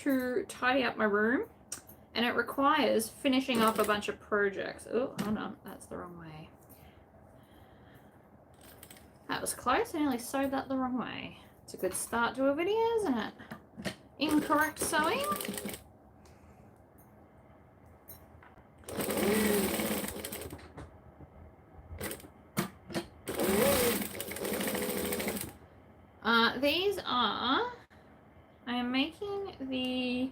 to tidy up my room, and it requires finishing off a bunch of projects. Oh, hold on, that's the wrong way. That was close. I nearly sewed that the wrong way. It's a good start to a video, isn't it? Incorrect sewing. These are, I am making the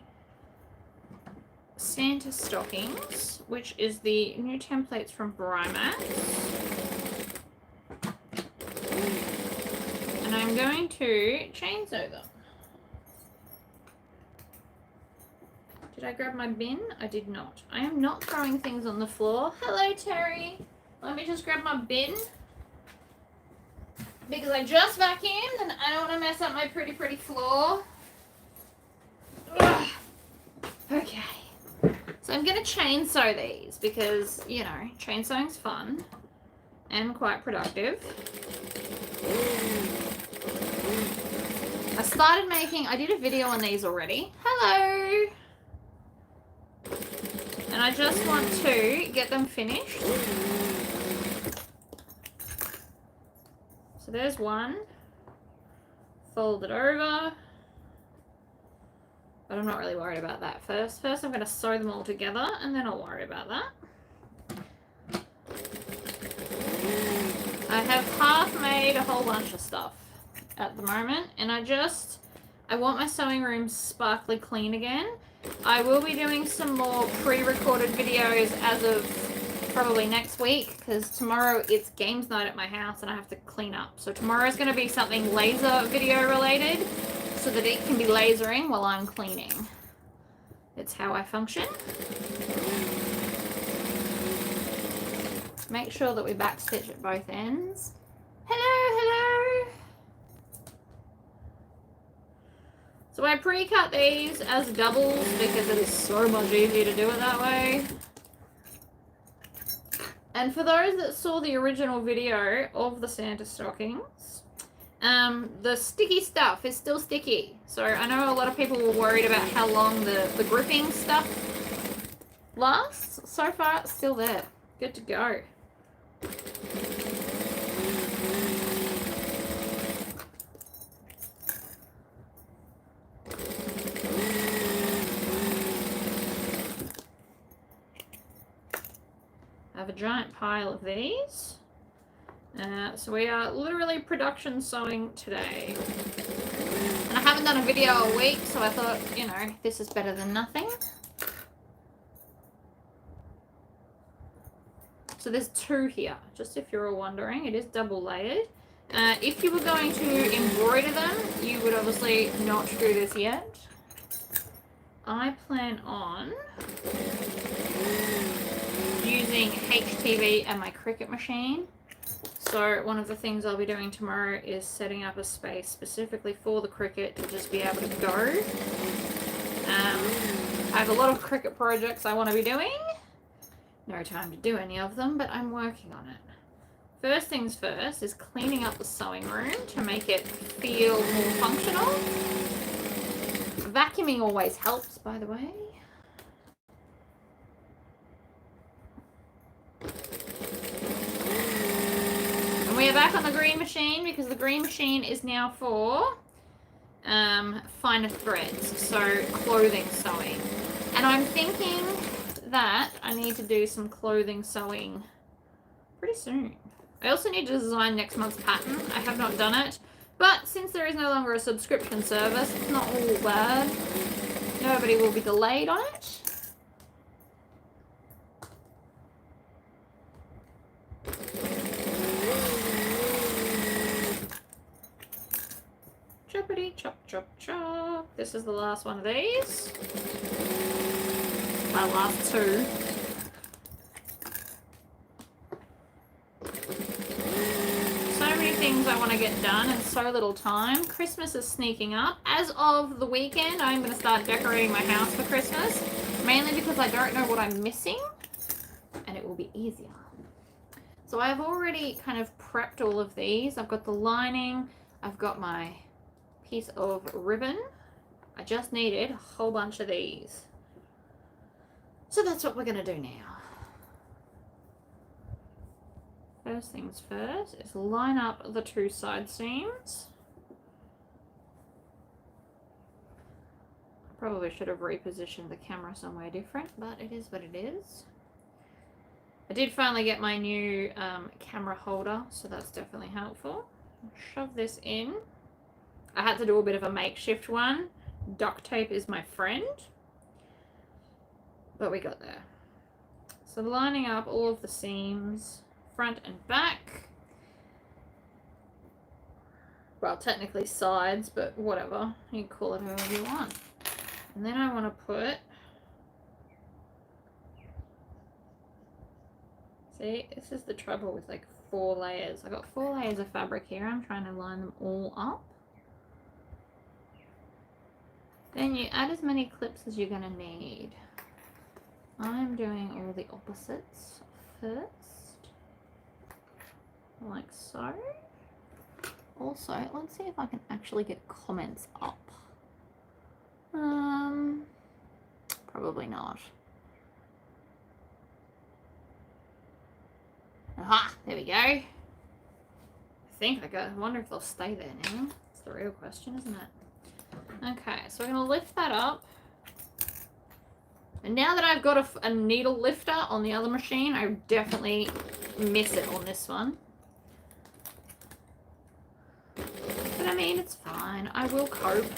Santa stockings, which is the new templates from Brymax. And I'm going to chain sew them. Did I grab my bin? I did not. I am not throwing things on the floor. Hello, Terry. Let me just grab my bin. Because I just vacuumed and I don't want to mess up my pretty floor. Ugh. Okay. So I'm going to chain sew these because, you know, chain sewing's fun and quite productive. I did a video on these already. Hello. And I just want to get them finished. So there's one, fold it over, but I'm not really worried about that first. First I'm going to sew them all together and then I'll worry about that. I have half made a whole bunch of stuff at the moment, and I want my sewing room sparkly clean again. I will be doing some more pre-recorded videos as of probably next week, because tomorrow it's games night at my house and I have to clean up. So tomorrow's going to be something laser video related so that it can be lasering while I'm cleaning. It's how I function. Make sure that we backstitch at both ends. Hello. So I pre-cut these as doubles because it is so much easier to do it that way. And for those that saw the original video of the Santa stockings, the sticky stuff is still sticky. So I know a lot of people were worried about how long the gripping stuff lasts. So far, it's still there. Good to go. I have a giant pile of these. So we are literally production sewing today. And I haven't done a video all week, so I thought, you know, this is better than nothing. So there's two here, just if you're all wondering. It is double layered. If you were going to embroider them, you would obviously not do this yet. I plan on using HTV and my Cricut machine. So one of the things I'll be doing tomorrow is setting up a space specifically for the Cricut to just be able to go. I have a lot of Cricut projects I want to be doing. No time to do any of them, but I'm working on it. First things first is cleaning up the sewing room to make it feel more functional. Vacuuming always helps, by the way. And we are back on the green machine because the green machine is now for finer threads, so clothing sewing. And I'm thinking that I need to do some clothing sewing pretty soon. I also need to design next month's pattern. I have not done it, but since there is no longer a subscription service, it's not all bad. Nobody will be delayed on it. Choppity chop chop chop. This is the last one of these. My last two. So many things I want to get done in so little time. Christmas is sneaking up. As of the weekend, I'm going to start decorating my house for Christmas. Mainly because I don't know what I'm missing. And it will be easier. So I've already kind of prepped all of these. I've got the lining. I've got my piece of ribbon. I just needed a whole bunch of these. So that's what we're going to do now. First things first is line up the 2 side seams. Probably should have repositioned the camera somewhere different, but it is what it is. I did finally get my new camera holder, so that's definitely helpful. Shove this in. I had to do a bit of a makeshift one. Duct tape is my friend. But we got there. So lining up all of the seams, front and back. Well, technically sides, but whatever. You can call it however you want. And then I want to put... See, this is the trouble with like 4 layers. I've got 4 layers of fabric here. I'm trying to line them all up. Then you add as many clips as you're going to need. I'm doing all the opposites first, like so. Also, let's see if I can actually get comments up. Probably not. Aha, there we go. I think I wonder if they'll stay there now. That's the real question, isn't it? Okay, so we're going to lift that up. And now that I've got a needle lifter on the other machine, I definitely miss it on this one. But I mean, it's fine. I will cope.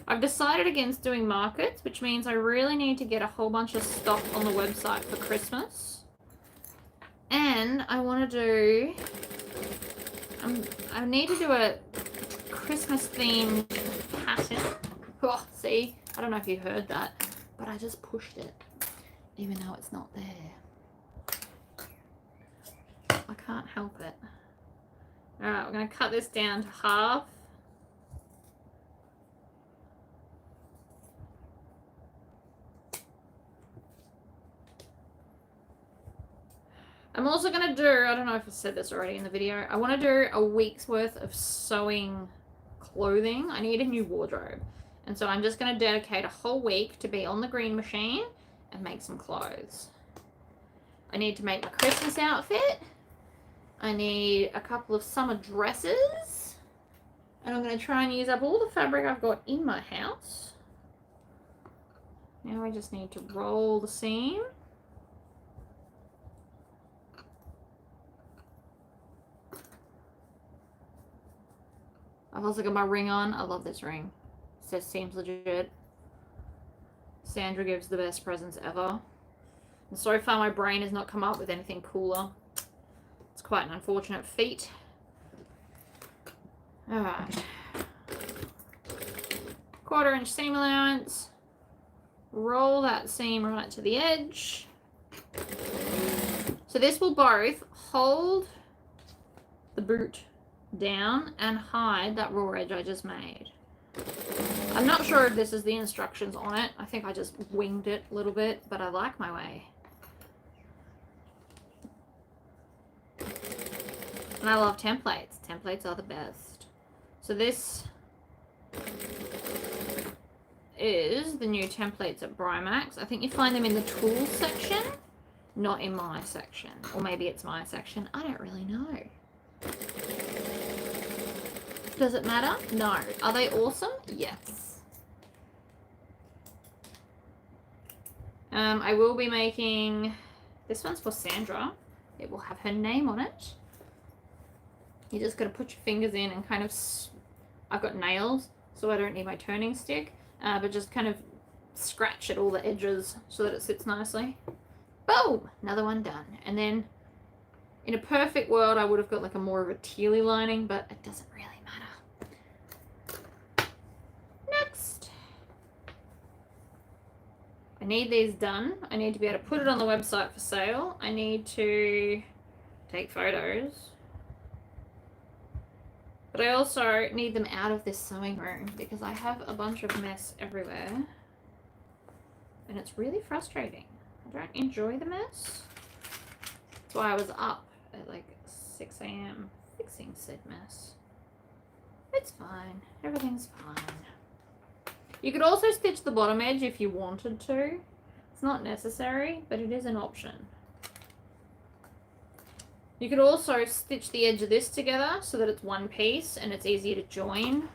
I've decided against doing markets, which means I really need to get a whole bunch of stock on the website for Christmas. And I want to do, I need to do a Christmas themed pattern. Oh, see, I don't know if you heard that, but I just pushed it, even though it's not there. I can't help it. All right, we're going to cut this down to half. I'm also going to do, I don't know if I said this already in the video, I want to do a week's worth of sewing clothing. I need a new wardrobe. And so I'm just going to dedicate a whole week to be on the green machine and make some clothes. I need to make my Christmas outfit. I need a couple of summer dresses. And I'm going to try and use up all the fabric I've got in my house. Now I just need to roll the seam. I've also got my ring on. I love this ring. It says seems legit. Sandra gives the best presents ever. And so far my brain has not come up with anything cooler. It's quite an unfortunate feat. Alright. 1/4 inch seam allowance. Roll that seam right to the edge. So this will both hold the boot down and hide that raw edge I just made. I'm not sure if this is the instructions on it. I think I just winged it a little bit, but I like my way. And I love templates. Templates are the best. So this is the new templates at Brimax. I think you find them in the tools section, not in my section. Or maybe it's my section. I don't really know. Does it matter? No. Are they awesome? Yes. I will be making, this one's for Sandra. It will have her name on it. You just got to put your fingers in and kind of, I've got nails, so I don't need my turning stick, but just kind of scratch at all the edges so that it sits nicely. Boom! Another one done. And then in a perfect world, I would have got like a more of a tealy lining, but it doesn't really matter. Next. I need these done. I need to be able to put it on the website for sale. I need to take photos. But I also need them out of this sewing room because I have a bunch of mess everywhere. And it's really frustrating. I I don't enjoy the mess. That's why I was up at like 6 a.m. fixing said mess. It's fine. Everything's fine. You could also stitch the bottom edge if you wanted to. It's not necessary, but it is an option. You could also stitch the edge of this together so that it's one piece and it's easier to join.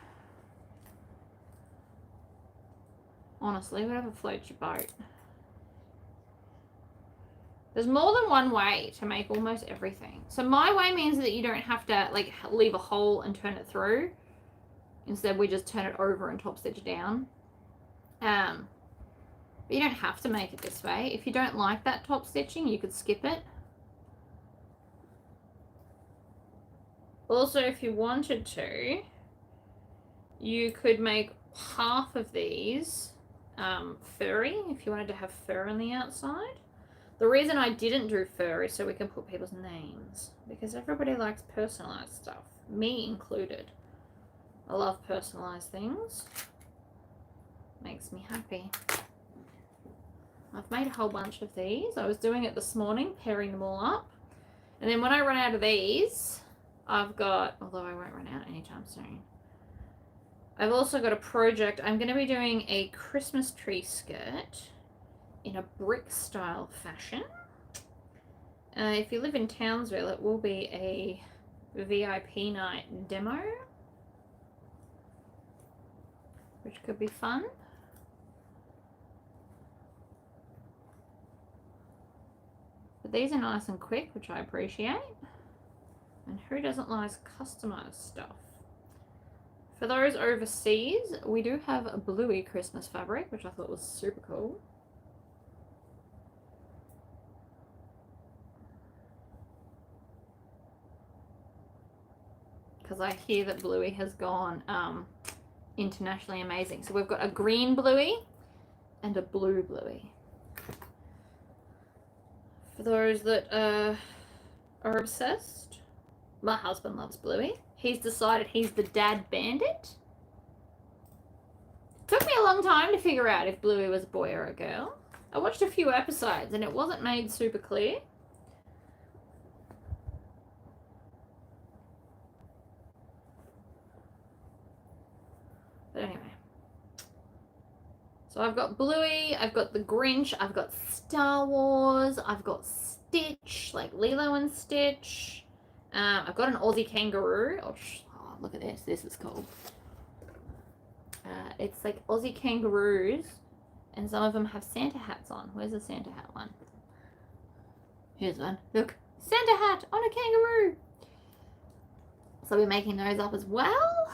Honestly, whatever floats your boat. There's more than one way to make almost everything. So my way means that you don't have to like leave a hole and turn it through. Instead, we just turn it over and top stitch down. But you don't have to make it this way. If you don't like that top stitching, you could skip it. Also, if you wanted to, you could make half of these furry if you wanted to have fur on the outside. The reason I didn't do fur is so we can put people's names, because everybody likes personalized stuff, me included. I love personalized things. Makes me happy. I've made a whole bunch of these. I was doing it this morning, pairing them all up. And then when I run out of these, I've got, although I won't run out anytime soon, I've also got a project. I'm going to be doing a Christmas tree skirt in a brick style fashion. If you live in Townsville, it will be a VIP night demo, which could be fun. But these are nice and quick, which I appreciate. And who doesn't like customized stuff? For those overseas, we do have a bluey Christmas fabric, which I thought was super cool. Because I hear that bluey has gone internationally amazing. So we've got a green bluey and a blue bluey. For those that are obsessed, my husband loves bluey. He's decided he's the dad bandit. Took me a long time to figure out if bluey was a boy or a girl. I watched a few episodes and it wasn't made super clear. But anyway. So I've got Bluey, I've got the Grinch, I've got Star Wars, I've got Stitch, like Lilo and Stitch. I've got an Aussie kangaroo. Oh, look at this. This is cool. It's like Aussie kangaroos, and some of them have Santa hats on. Where's the Santa hat one? Here's one. Look, Santa hat on a kangaroo. So I'll be making those up as well.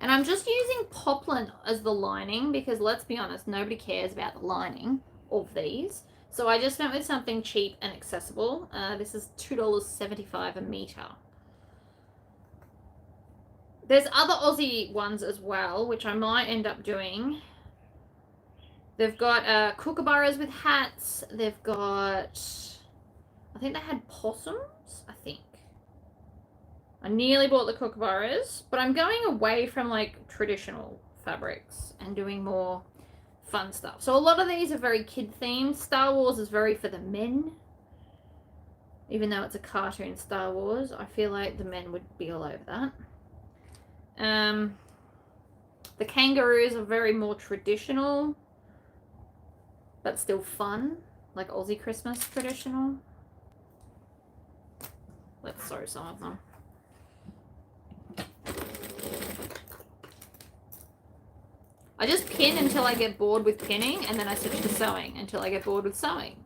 And I'm just using poplin as the lining because, let's be honest, nobody cares about the lining of these. So I just went with something cheap and accessible. This is $2.75 a meter. There's other Aussie ones as well, which I might end up doing. They've got kookaburras with hats. They've got, I think they had possums, I think. I nearly bought the kookaburras, but I'm going away from like traditional fabrics and doing more fun stuff. So a lot of these are very kid themed. Star Wars is very for the men. Even though it's a cartoon Star Wars, I feel like the men would be all over that. The kangaroos are very more traditional, but still fun, like Aussie Christmas traditional. Let's sew some of them. I just pin until I get bored with pinning, and then I switch to sewing until I get bored with sewing.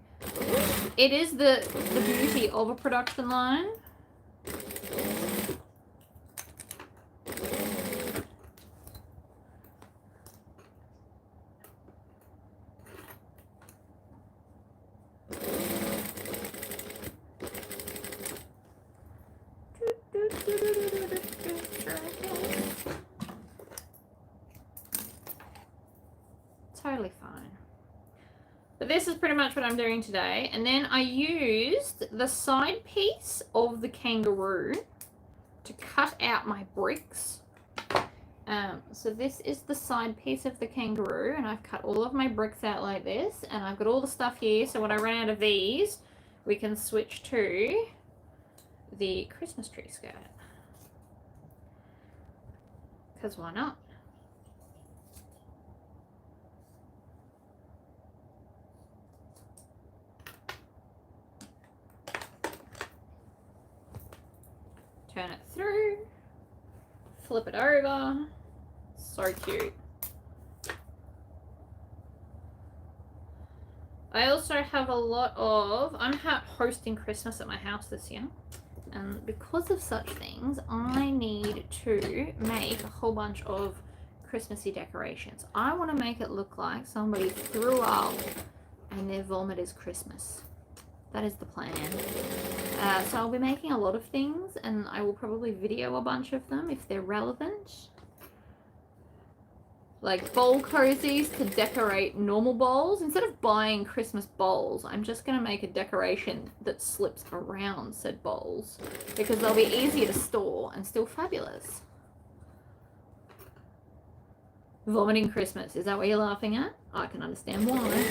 It is the beauty of a production line. Totally fine. But this is pretty much what I'm doing today. And then I used the side piece of the kangaroo to cut out my bricks. So this is the side piece of the kangaroo, and I've cut all of my bricks out like this, and I've got all the stuff here, so when I run out of these, we can switch to the Christmas tree skirt. Because why not? Turn it through, flip it over. So cute. I also have a lot of, I'm hosting Christmas at my house this year, and because of such things, I need to make a whole bunch of Christmassy decorations. I want to make it look like somebody threw up and their vomit is Christmas. That is the plan. So I'll be making a lot of things, and I will probably video a bunch of them if they're relevant. Like bowl cozies to decorate normal bowls. Instead of buying Christmas bowls, I'm just going to make a decoration that slips around said bowls, because they'll be easier to store and still fabulous. Vomiting Christmas, is that what you're laughing at? I can understand why.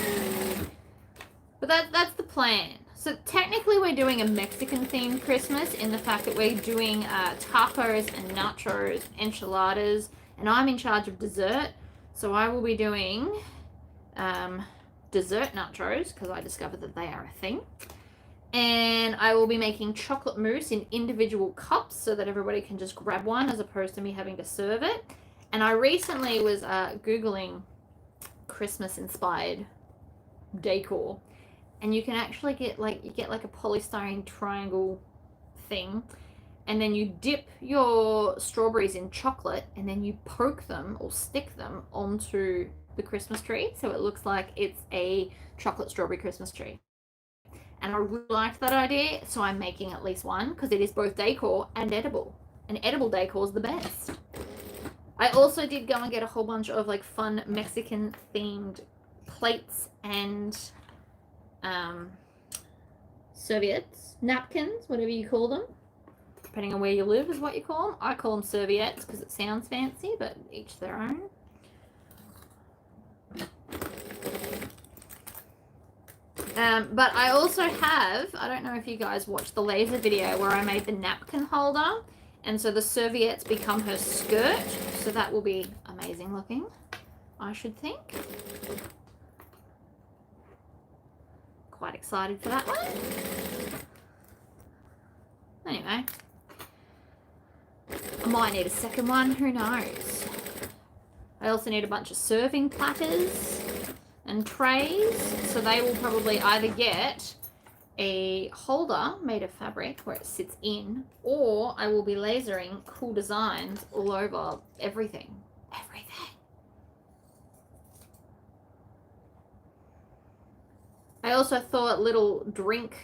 But that's the plan. So technically we're doing a Mexican themed Christmas in the fact that we're doing tacos and nachos, enchiladas, and I'm in charge of dessert. So I will be doing dessert nachos, because I discovered that they are a thing. And I will be making chocolate mousse in individual cups so that everybody can just grab one as opposed to me having to serve it. And I recently was Googling Christmas inspired decor. And you can actually get like a polystyrene triangle thing, and then you dip your strawberries in chocolate, and then you poke them or stick them onto the Christmas tree, so it looks like it's a chocolate strawberry Christmas tree. And I really liked that idea, so I'm making at least one, because it is both decor and edible. And edible decor is the best. I also did go and get a whole bunch of like fun Mexican themed plates and serviettes, napkins, whatever you call them, depending on where you live is what you call them. I call them serviettes because it sounds fancy, but each their own. But I also have, I don't know if you guys watched the laser video where I made the napkin holder, and so the serviettes become her skirt, so that will be amazing looking, I should think. Quite excited for that one. Anyway, I might need a second one, who knows. I also need a bunch of serving platters and trays, so they will probably either get a holder made of fabric where it sits in, or I will be lasering cool designs all over everything. I also thought little drink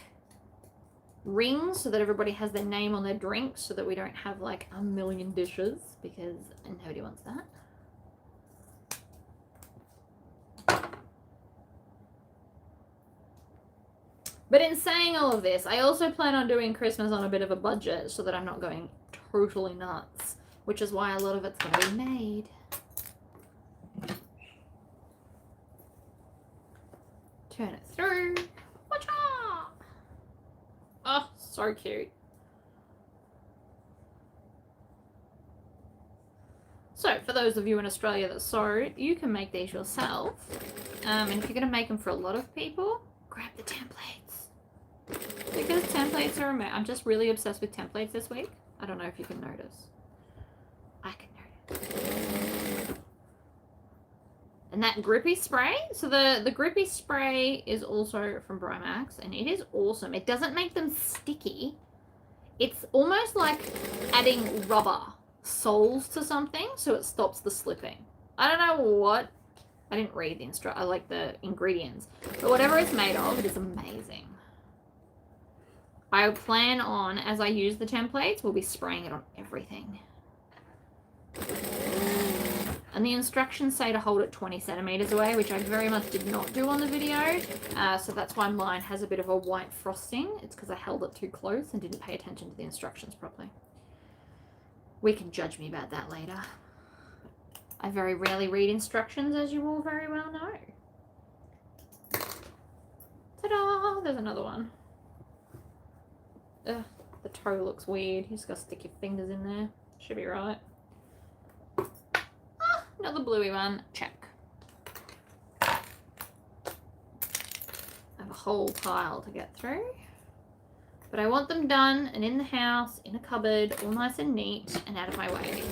rings so that everybody has their name on their drink, so that we don't have like a million dishes, because nobody wants that. But in saying all of this, I also plan on doing Christmas on a bit of a budget so that I'm not going totally nuts, which is why a lot of it's going to be made. Turn it through. Watch out! Oh, so cute. So, for those of you in Australia that sew, you can make these yourself. And if you're going to make them for a lot of people, grab the templates. Because templates are amazing. I'm just really obsessed with templates this week. I don't know if you can notice. I can notice. And that grippy spray, so the grippy spray is also from Brimax, and it is awesome. It doesn't make them sticky. It's almost like adding rubber soles to something, so it stops the slipping. I don't know what. I didn't read the ingredients, but whatever it's made of, it is amazing. I plan on, as I use the templates, we'll be spraying it on everything. And the instructions say to hold it 20 centimeters away, which I very much did not do on the video. So that's why mine has a bit of a white frosting. It's because I held it too close and didn't pay attention to the instructions properly. We can judge me about that later. I very rarely read instructions, as you all very well know. Ta-da! There's another one. Ugh, the toe looks weird. You just gotta stick your fingers in there. Should be right. Ah, another bluey one. Check. I have a whole pile to get through. But I want them done and in the house, in a cupboard, all nice and neat and out of my way.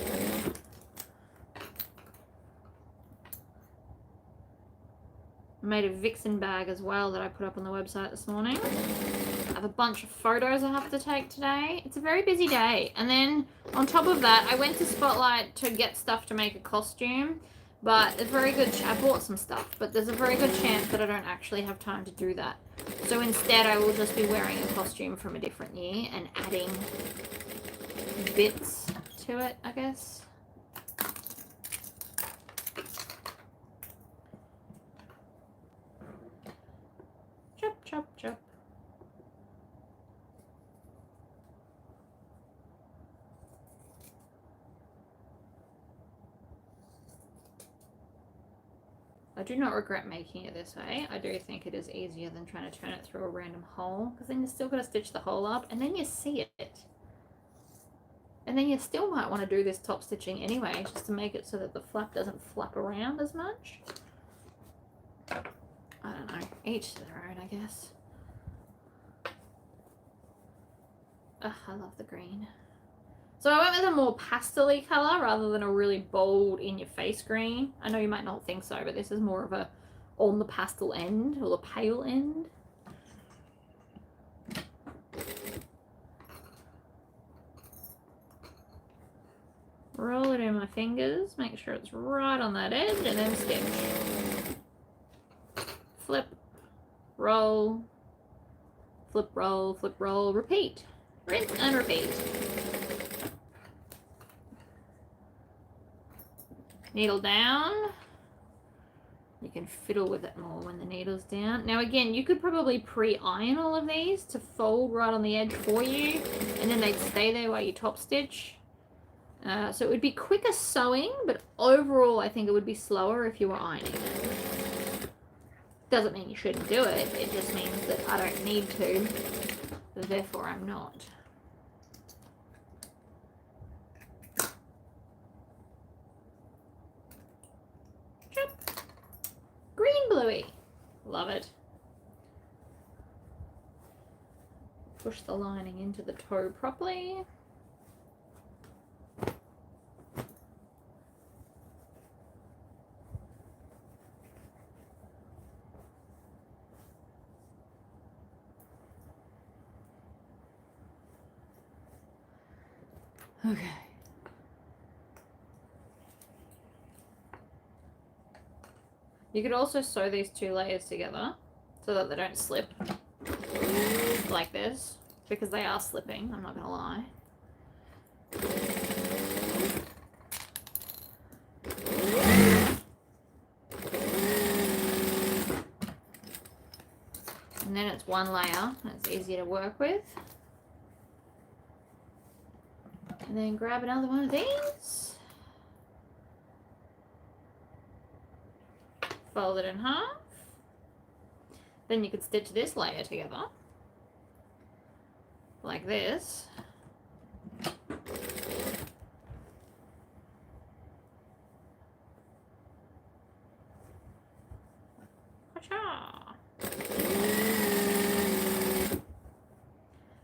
I made a Vixen bag as well that I put up on the website this morning. I have a bunch of photos I have to take today. It's a very busy day. And then on top of that, I went to Spotlight to get stuff to make a costume. But there's a very good I bought some stuff, but there's a very good chance that I don't actually have time to do that. So instead, I will just be wearing a costume from a different year and adding bits to it, I guess. Chop, chop, chop. I do not regret making it this way. I do think it is easier than trying to turn it through a random hole, because then you still got to stitch the hole up and then you see it. And then you still might want to do this top stitching anyway, just to make it so that the flap doesn't flap around as much. I don't know. Each to their own, I guess. Ugh, I love the green. So I went with a more pastel-y colour rather than a really bold in-your-face green. I know you might not think so, but this is more of a on the pastel end, or the pale end. Roll it in my fingers, make sure it's right on that edge, and then stitch. Flip, roll, flip, roll, repeat. Rinse and repeat. Needle down. You can fiddle with it more when the needle's down. Now again, you could probably pre-iron all of these to fold right on the edge for you, and then they'd stay there while you top stitch. So it would be quicker sewing, but overall I think it would be slower if you were ironing it. Doesn't mean you shouldn't do it, it just means that I don't need to, therefore I'm not. Green bluey. Love it. Push the lining into the toe properly. Okay. You could also sew these two layers together so that they don't slip like this, because they are slipping, I'm not gonna lie. And then it's one layer and it's easier to work with. And then grab another one of these. Fold it in half. Then you could stitch this layer together like this.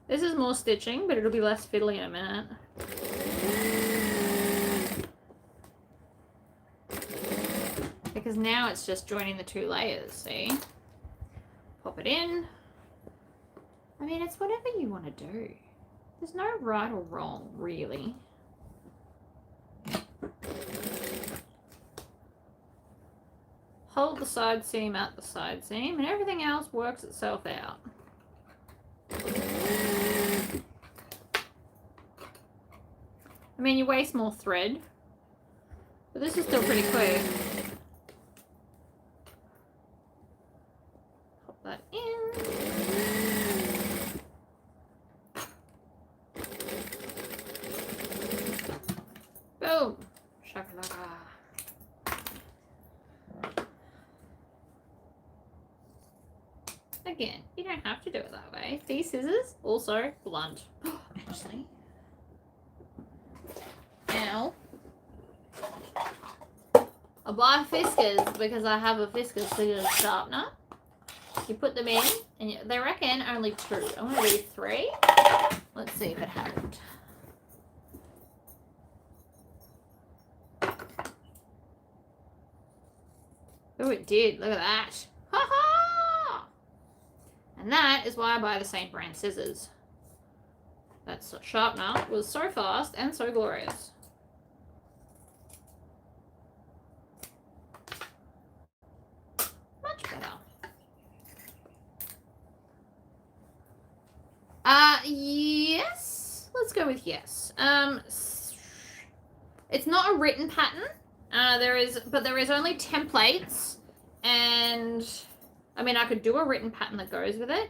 This is more stitching, but it'll be less fiddly in a minute. Because now it's just joining the two layers, see? Pop it in. I mean, it's whatever you want to do. There's no right or wrong, really. Hold the side seam at the side seam, and everything else works itself out. I mean, you waste more thread, but this is still pretty quick. Pop that in. Boom. Shakalaka. again, you don't have to do it that way. These scissors, also blunt. Actually. Now, I buy Fiskars because I have a Fiskars scissors sharpener. You put them in, and they reckon only 2. I'm going to do 3. Let's see if it happened. Oh, it did. Look at that. Ha ha! And that is why I buy the same brand scissors. That sharpener was so fast and so glorious. Much better. Yes. Let's go with yes. It's not a written pattern. There is only templates, and I mean I could do a written pattern that goes with it,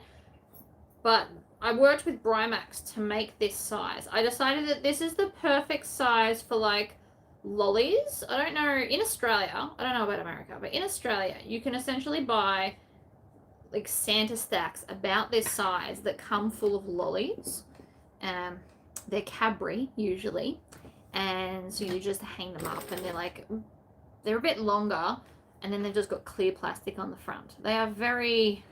but I worked with Brymax to make this size. I decided that this is the perfect size for like lollies. I don't know, in Australia, I don't know about America, but in Australia you can essentially buy like Santa stacks about this size that come full of lollies. They're Cadbury usually, and so you just hang them up, and they're a bit longer, and then they've just got clear plastic on the front. They are very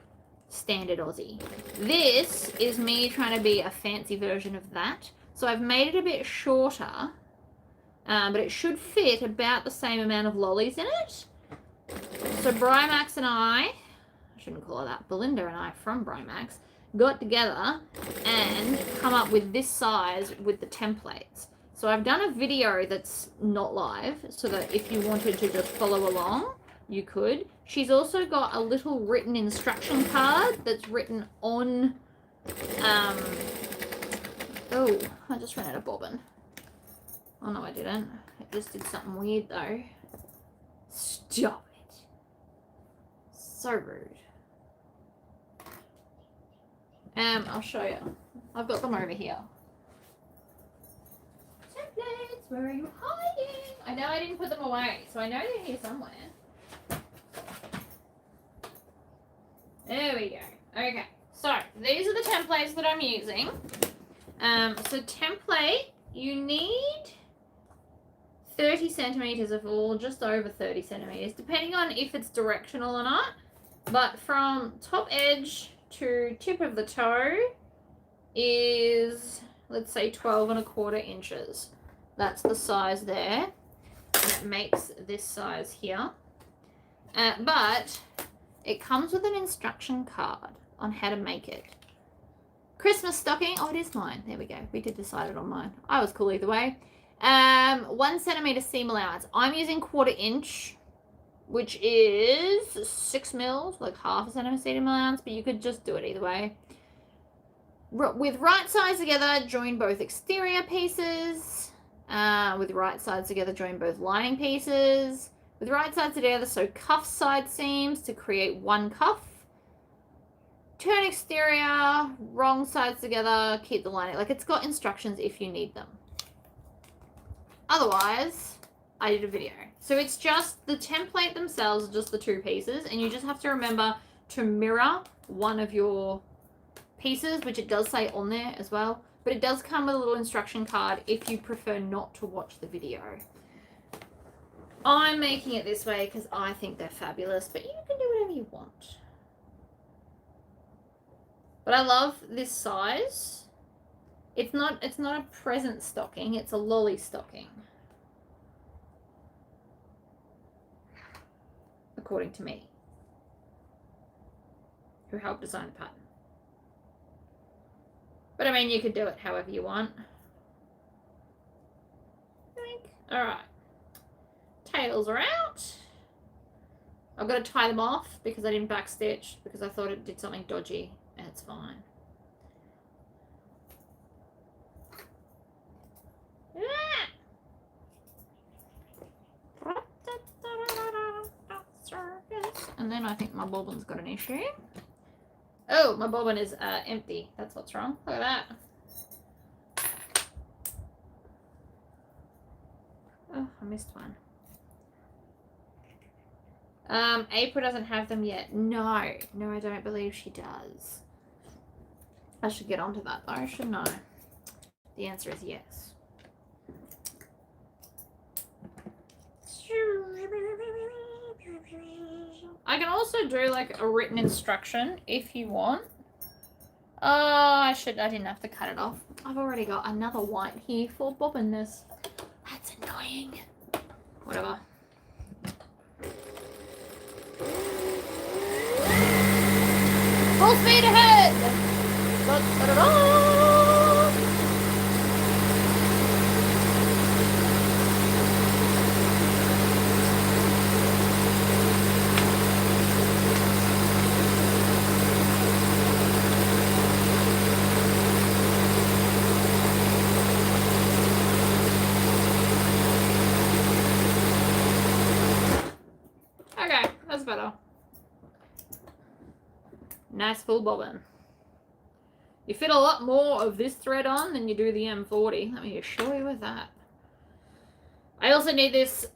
standard Aussie. This is me trying to be a fancy version of that, so I've made it a bit shorter, but it should fit about the same amount of lollies in it. So Brymax and I shouldn't call her that, Belinda and I from Brymax got together and come up with this size with the templates. So I've done a video that's not live, so that if you wanted to just follow along, you could. She's also got a little written instruction card that's written on, oh, I just ran out of bobbin. Oh no, I didn't. It just did something weird though. Stop it. So rude. I'll show you. I've got them over here. Templates, where are you hiding? I know I didn't put them away, so I know they're here somewhere. There we go. Okay, so these are the templates that I'm using. So template, you need 30 centimeters of wool, just over 30 centimeters, depending on if it's directional or not. But from top edge to tip of the toe is, let's say, 12¼ inches. That's the size there, and it makes this size here. But it comes with an instruction card on how to make it. Christmas stocking. Oh, it is mine. There we go. We did decide it on mine. I was cool either way. 1 centimeter seam allowance. I'm using 1/4 inch, which is 6 mils, like 1/2 centimeter seam allowance, but you could just do it either way. With right sides together, join both exterior pieces. With right sides together, join both lining pieces. With right sides together, sew cuff side seams to create 1 cuff. Turn exterior, wrong sides together, keep the lining. Like, it's got instructions if you need them. Otherwise, I did a video. So it's just the template themselves, just the 2 pieces, and you just have to remember to mirror one of your pieces, which it does say on there as well, but it does come with a little instruction card if you prefer not to watch the video. I'm making it this way because I think they're fabulous, but you can do whatever you want. But I love this size. It's not a present stocking, it's a lolly stocking, according to me, who helped design the pattern. But I mean, you could do it however you want. Alright. Tails are out. I've got to tie them off because I didn't backstitch because I thought it did something dodgy, and it's fine. And then I think my bobbin's got an issue. Oh, my bobbin is empty. That's what's wrong. Look at that. Oh, I missed one. April doesn't have them yet. No, I don't believe she does. I should get onto that though, shouldn't I? The answer is yes. I can also do like a written instruction if you want. Oh, I didn't have to cut it off. I've already got another white here for bobbing this. That's annoying. Whatever. Full speed ahead! Da-da-da-da! Okay, that's better. Nice full bobbin. You fit a lot more of this thread on than you do the M40. Let me assure you with that. I also need this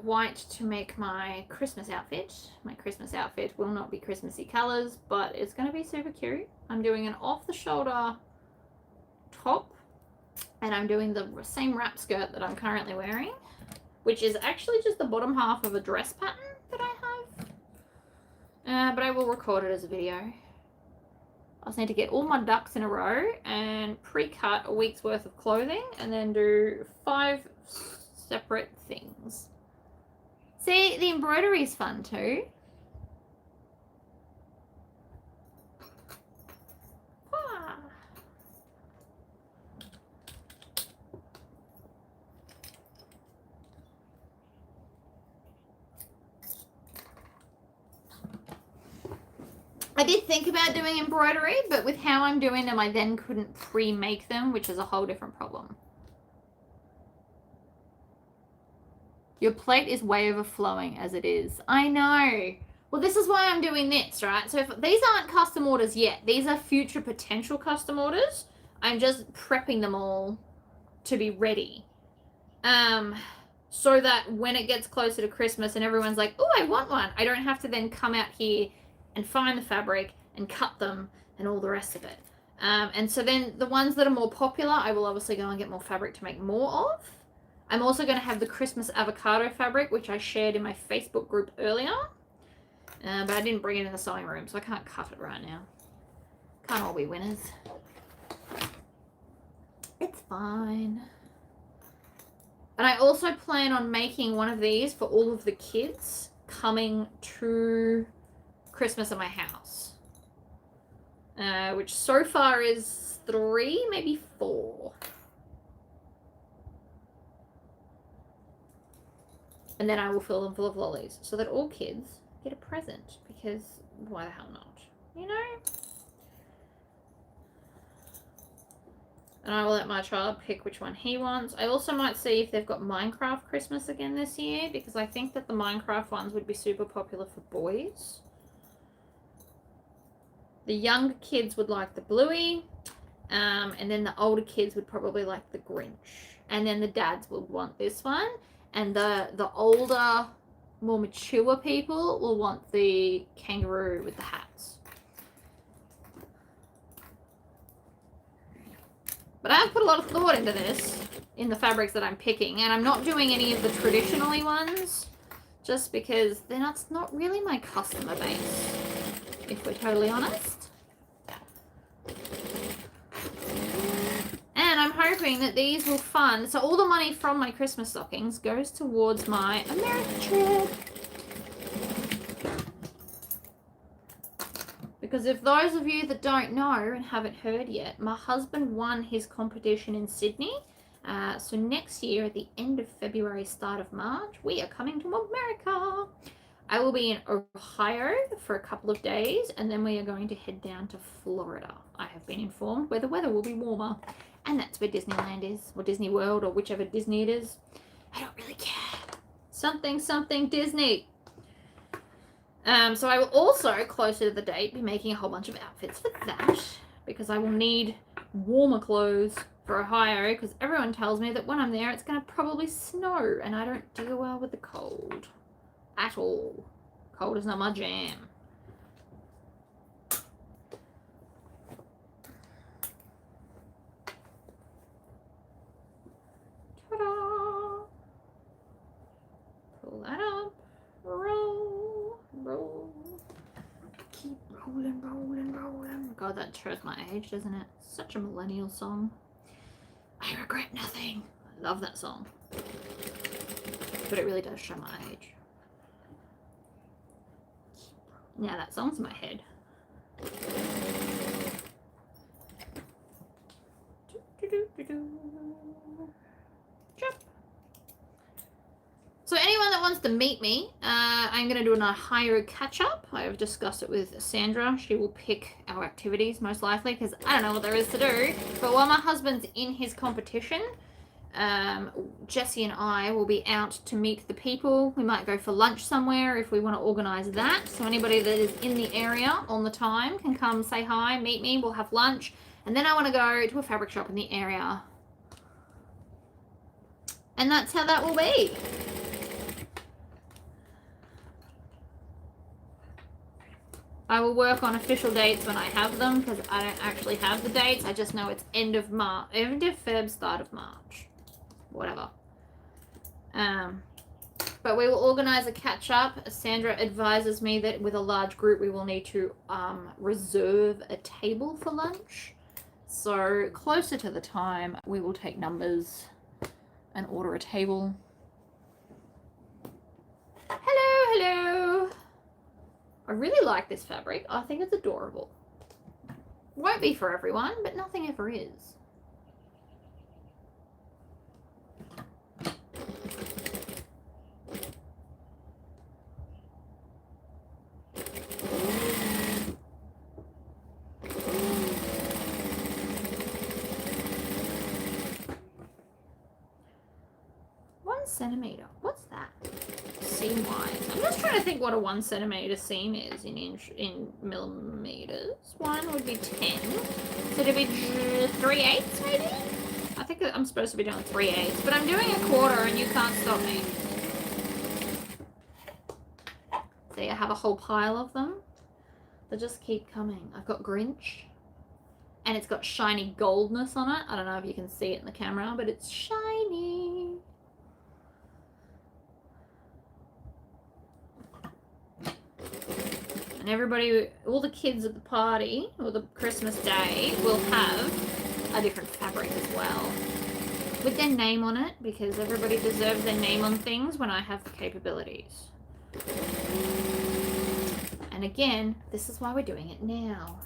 white to make my Christmas outfit. My Christmas outfit will not be Christmassy colors, but it's going to be super cute. I'm doing an off-the-shoulder top, and I'm doing the same wrap skirt that I'm currently wearing, which is actually just the bottom half of a dress pattern that I have. But I will record it as a video. I just need to get all my ducks in a row and pre-cut a week's worth of clothing and then do 5 separate things. See, the embroidery is fun too. Ah. I did think about doing embroidery, but with how I'm doing them, I then couldn't pre-make them, which is a whole different problem. Your plate is way overflowing as it is. I know. Well, this is why I'm doing this, right? So if these aren't custom orders yet, these are future potential custom orders. I'm just prepping them all to be ready. So that when it gets closer to Christmas and everyone's like, oh, I want one, I don't have to then come out here and find the fabric and cut them and all the rest of it. And so then the ones that are more popular, I will obviously go and get more fabric to make more of. I'm also going to have the Christmas avocado fabric, which I shared in my Facebook group earlier. But I didn't bring it in the sewing room, so I can't cut it right now. Can't all be winners. It's fine. And I also plan on making one of these for all of the kids coming to Christmas at my house. Which so far is 3, maybe 4. And then I will fill them full of lollies so that all kids get a present, because why the hell not, you know? And I will let my child pick which one he wants. I also might see if they've got Minecraft Christmas again this year, because I think that the Minecraft ones would be super popular for boys. The younger kids would like the Bluey, and then the older kids would probably like the Grinch. And then the dads would want this one. And the older, more mature people will want the kangaroo with the hats. But I've put a lot of thought into this, in the fabrics that I'm picking. And I'm not doing any of the traditionally ones, just because that's not really my customer base, if we're totally honest. And I'm hoping that these will fund. So all the money from my Christmas stockings goes towards my America trip. Because if those of you that don't know and haven't heard yet, my husband won his competition in Sydney. So next year, at the end of February, start of March, we are coming to America. I will be in Ohio for a couple of days, and then we are going to head down to Florida. I have been informed where the weather will be warmer. And that's where Disneyland is, or Disney World, or whichever Disney it is. I don't really care. Something, something Disney. So I will also, closer to the date, be making a whole bunch of outfits for that, because I will need warmer clothes for Ohio, because everyone tells me that when I'm there, it's going to probably snow, and I don't deal well with the cold. At all. Cold is not my jam. Ta-da! Pull that up. Roll. Roll. Keep rolling, rolling, rolling. God, that shows my age, doesn't it? Such a millennial song. I regret nothing. I love that song. But it really does show my age. Now that song's in my head. Jump. So anyone that wants to meet me, I'm going to do a higher catch-up. I've discussed it with Sandra. She will pick our activities, most likely, because I don't know what there is to do. But while my husband's in his competition, Jessie and I will be out to meet the people. We might go for lunch somewhere if we want to organise that. So anybody that is in the area on the time can come say hi, meet me, we'll have lunch. And then I want to go to a fabric shop in the area. And that's how that will be. I will work on official dates when I have them, because I don't actually have the dates. I just know it's end of March, end of Feb, start of March. Whatever. But we will organise a catch-up. Sandra advises me that with a large group we will need to reserve a table for lunch. So closer to the time we will take numbers and order a table. Hello, hello. I really like this fabric. I think it's adorable. Won't be for everyone, but nothing ever is. Centimeter. What's that? Seam wise. I'm just trying to think what a 1 centimeter seam is in millimeters. One would be 10. So it'd be 3/8 maybe? I think I'm supposed to be doing 3/8, but I'm doing a quarter and you can't stop me. See, I have a whole pile of them. They just keep coming. I've got Grinch. And it's got shiny goldness on it. I don't know if you can see it in the camera, but it's shiny. And everybody, all the kids at the party, or the Christmas day, will have a different fabric as well. With their name on it, because everybody deserves their name on things when I have the capabilities. And again, this is why we're doing it now.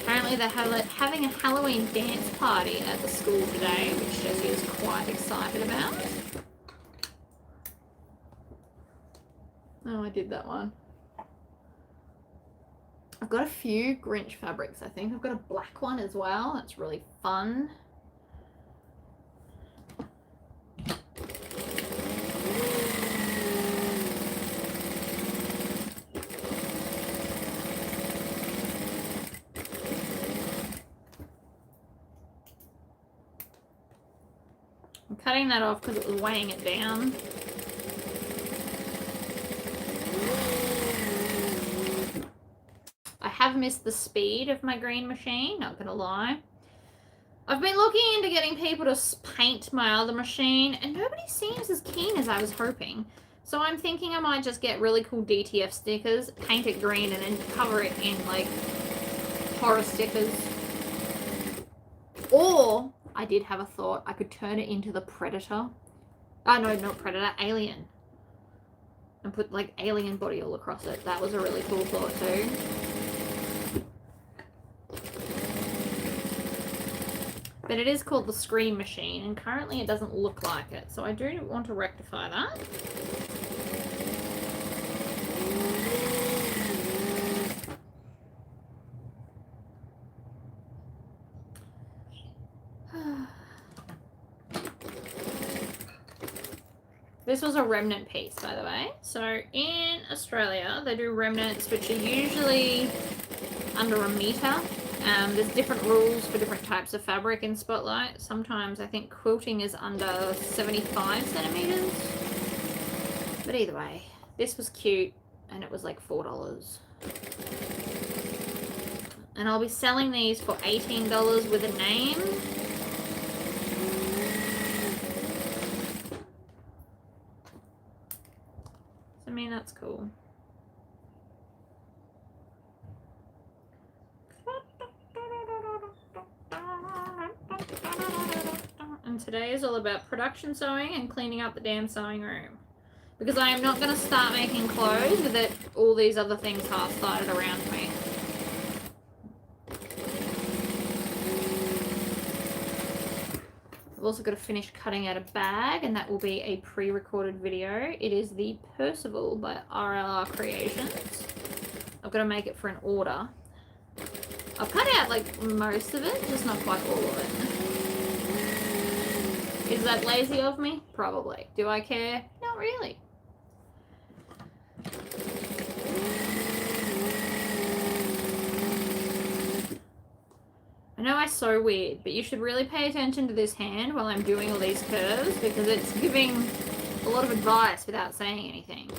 Apparently they're having a Halloween dance party at the school today, which Jessie is quite excited about. Oh, I did that one. I've got a few Grinch fabrics, I think. I've got a black one as well. That's really fun. I'm cutting that off because it was weighing it down. I have missed the speed of my green machine, not gonna lie. I've been looking into getting people to paint my other machine, and nobody seems as keen as I was hoping. So I'm thinking I might just get really cool DTF stickers, paint it green, and then cover it in, like, horror stickers. Or, I did have a thought, I could turn it into the Predator. Oh, no, not Predator, Alien. And put, like, alien body all across it. That was a really cool thought, too. But it is called the Scream Machine, and currently it doesn't look like it. So I do want to rectify that. This was a remnant piece, by the way. So in Australia, they do remnants, which are usually under a meter. There's different rules for different types of fabric in Spotlight. Sometimes I think quilting is under 75 centimeters. But either way, this was cute and it was like $4. And I'll be selling these for $18 with a name. So, I mean, that's cool. And today is all about production sewing and cleaning up the damn sewing room. Because I am not going to start making clothes with it, all these other things half-sided around me. I've also got to finish cutting out a bag, and that will be a pre-recorded video. It is the Percival by RLR Creations. I've got to make it for an order. I've cut out like most of it, just not quite all of it. Is that lazy of me? Probably. Do I care? Not really. I know I sew weird, but you should really pay attention to this hand while I'm doing all these curves because it's giving a lot of advice without saying anything.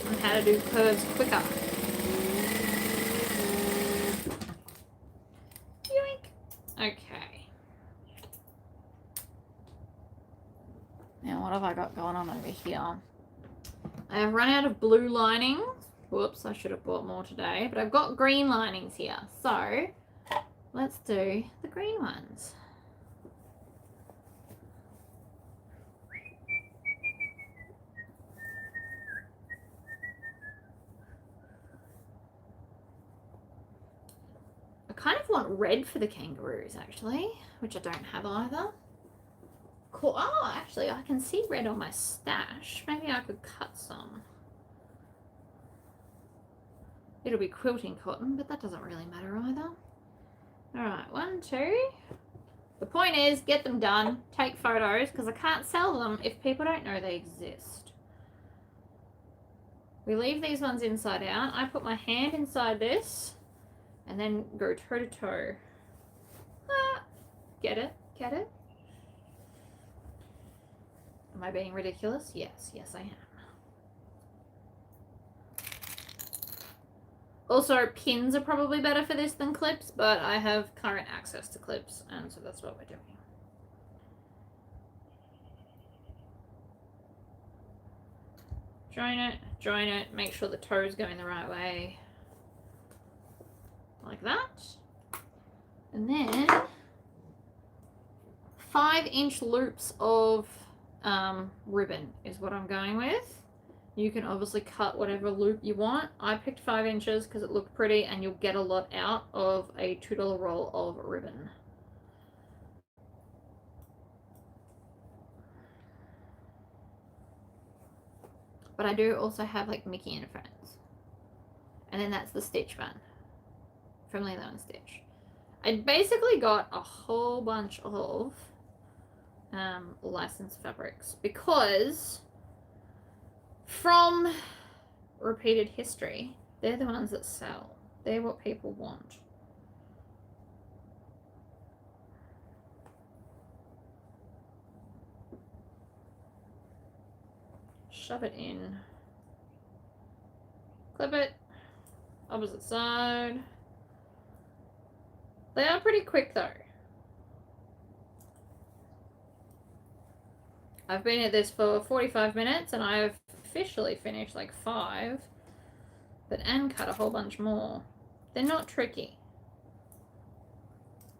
On how to do curves quicker. Yoink. Okay. Now what have I got going on over here? I have run out of blue linings. Whoops, I should have bought more today. But I've got green linings here. So, let's do the green ones. I kind of want red for the kangaroos, actually, which I don't have either. Cool. Oh, actually, I can see red on my stash. Maybe I could cut some. It'll be quilting cotton, but that doesn't really matter either. Alright, 1, 2. The point is, get them done, take photos, because I can't sell them if people don't know they exist. We leave these ones inside out. I put my hand inside this, and then go toe to toe. Ah, get it? Get it? Am I being ridiculous? Yes, yes I am. Also, pins are probably better for this than clips, but I have current access to clips, and so that's what we're doing. Join it, make sure the toe's going the right way. Like that. And then 5-inch loops of ribbon is what I'm going with. You can obviously cut whatever loop you want. I picked 5 inches because it looked pretty and you'll get a lot out of a $2 roll of ribbon. But I do also have like Mickey and Friends. And then that's the stitch bun from Lilo and Stitch. I basically got a whole bunch of licensed fabrics because from repeated history, they're the ones that sell. They're what people want. Shove it in. Clip it. Opposite side. They are pretty quick though. I've been at this for 45 minutes and I've officially finished like 5, but Anne cut a whole bunch more. They're not tricky.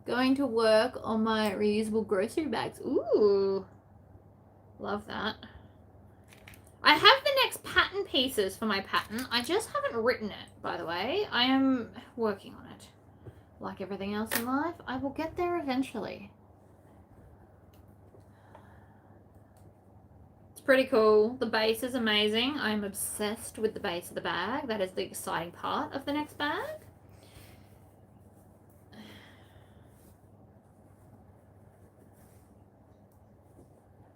Going to work on my reusable grocery bags. Ooh, love that. I have the next pattern pieces for my pattern. I just haven't written it, by the way. I am working on it. Like everything else in life, I will get there eventually. Pretty cool. The base is amazing. I'm obsessed with the base of the bag. That is the exciting part of the next bag.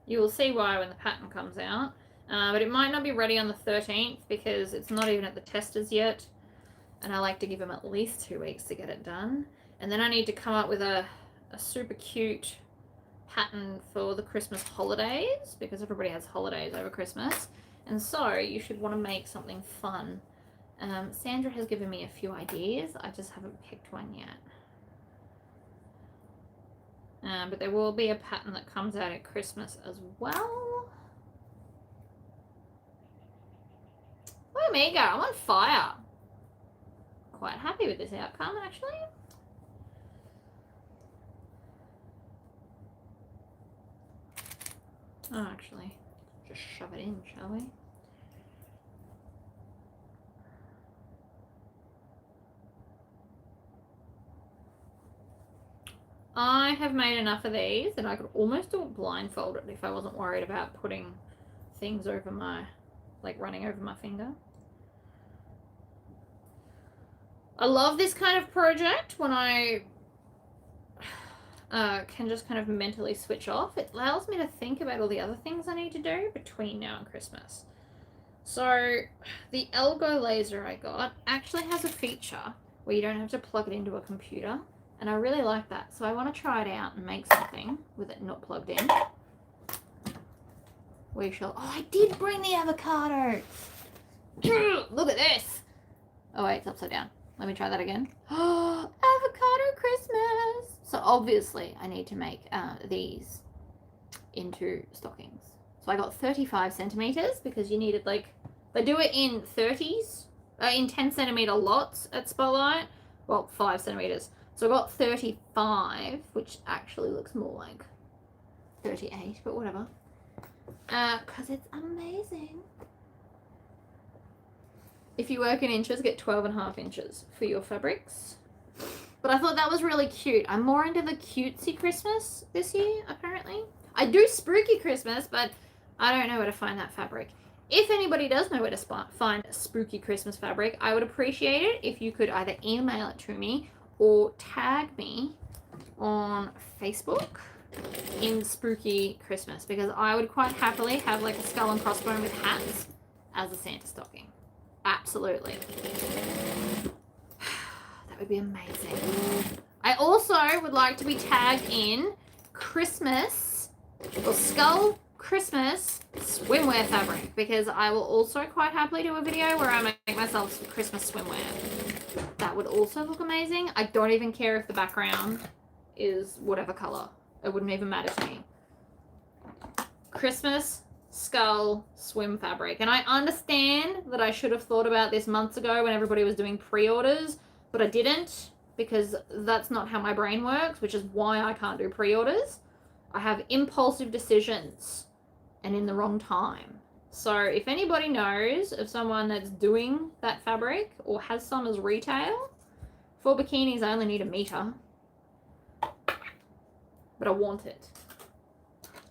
You will see why when the pattern comes out. But it might not be ready on the 13th because it's not even at the testers yet. and I like to give them at least 2 weeks to get it done. And then I need to come up with a super cute pattern for the Christmas holidays, because everybody has holidays over Christmas, and so you should want to make something fun. Sandra has given me a few ideas. I just haven't picked one yet. But there will be a pattern that comes out at Christmas as well. Look at me go, I'm on fire. Quite happy with this outcome, actually. Oh, actually, just shove it in, shall we? I have made enough of these that I could almost do it blindfolded if I wasn't worried about putting things over my, like running over my finger. I love this kind of project when I can just kind of mentally switch off. It allows me to think about all the other things I need to do between now and Christmas. So the Elgo laser I got actually has a feature where you don't have to plug it into a computer, and I really like that. So I want to try it out and make something with it not plugged in. We shall. Oh, I did bring the avocado. Look at this. Oh wait, it's upside down. Let me try that again. Oh, avocado Christmas. So obviously I need to make these into stockings. So I got 35 centimeters because you needed, like, they do it in 30s, in 10 centimeter lots at Spotlight. Well, 5 centimeters. So I got 35, which actually looks more like 38, but whatever. Because it's amazing. If you work in inches, get 12.5 inches for your fabrics. But I thought that was really cute. I'm more into the cutesy Christmas this year, apparently. I do spooky Christmas, but I don't know where to find that fabric. If anybody does know where to find spooky Christmas fabric, I would appreciate it if you could either email it to me or tag me on Facebook in spooky Christmas, because I would quite happily have like a skull and crossbone with hats as a Santa stocking. Absolutely. That would be amazing. I also would like to be tagged in Christmas or skull Christmas swimwear fabric, because I will also quite happily do a video where I make myself some Christmas swimwear. That would also look amazing. I don't even care if the background is whatever color. It wouldn't even matter to me. Christmas skull swim fabric. And I understand that I should have thought about this months ago when everybody was doing pre-orders, but I didn't, because that's not how my brain works, which is why I can't do pre-orders. I have impulsive decisions and in the wrong time. So if anybody knows of someone that's doing that fabric or has some as retail, for bikinis I only need 1 meter, but I want it.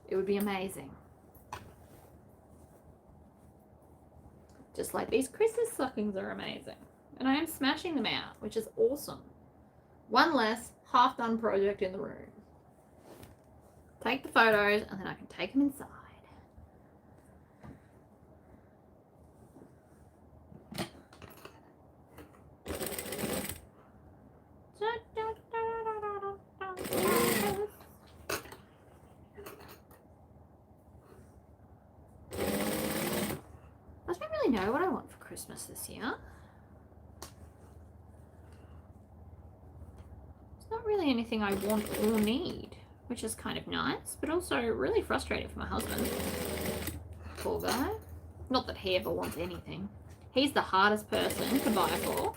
It would be amazing. Just like these Christmas stockings are amazing. And I am smashing them out, which is awesome. One less half-done project in the room. Take the photos and then I can take them inside. I don't really know what I want for Christmas this year. It's not really anything I want or need, which is kind of nice, but also really frustrating for my husband. Poor guy. Not that he ever wants anything. He's the hardest person to buy for.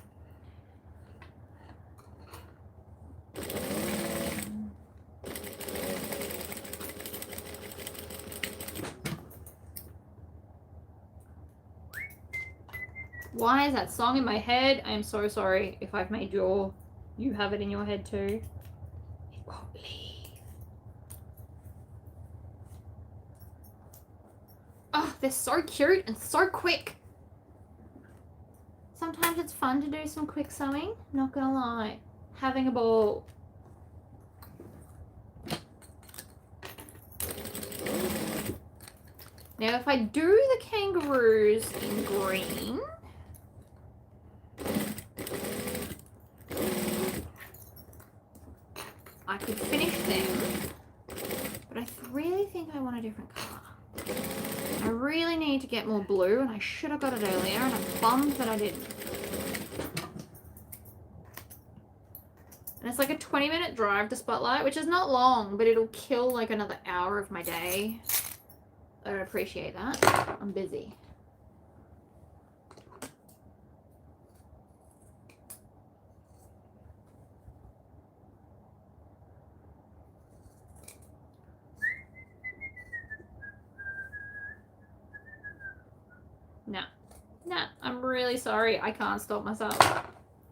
Why is that song in my head? I am so sorry if I've made you have it in your head too. It won't leave. Oh, they're so cute and so quick. Sometimes it's fun to do some quick sewing, not gonna lie. Having a ball. Now if I do the kangaroos in green, different colour. I really need to get more blue, and I should have got it earlier, and I'm bummed that I didn't. And it's like a 20-minute drive to Spotlight, which is not long, but it'll kill like another hour of my day. I don't appreciate that. I'm busy. No, I'm really sorry. I can't stop myself.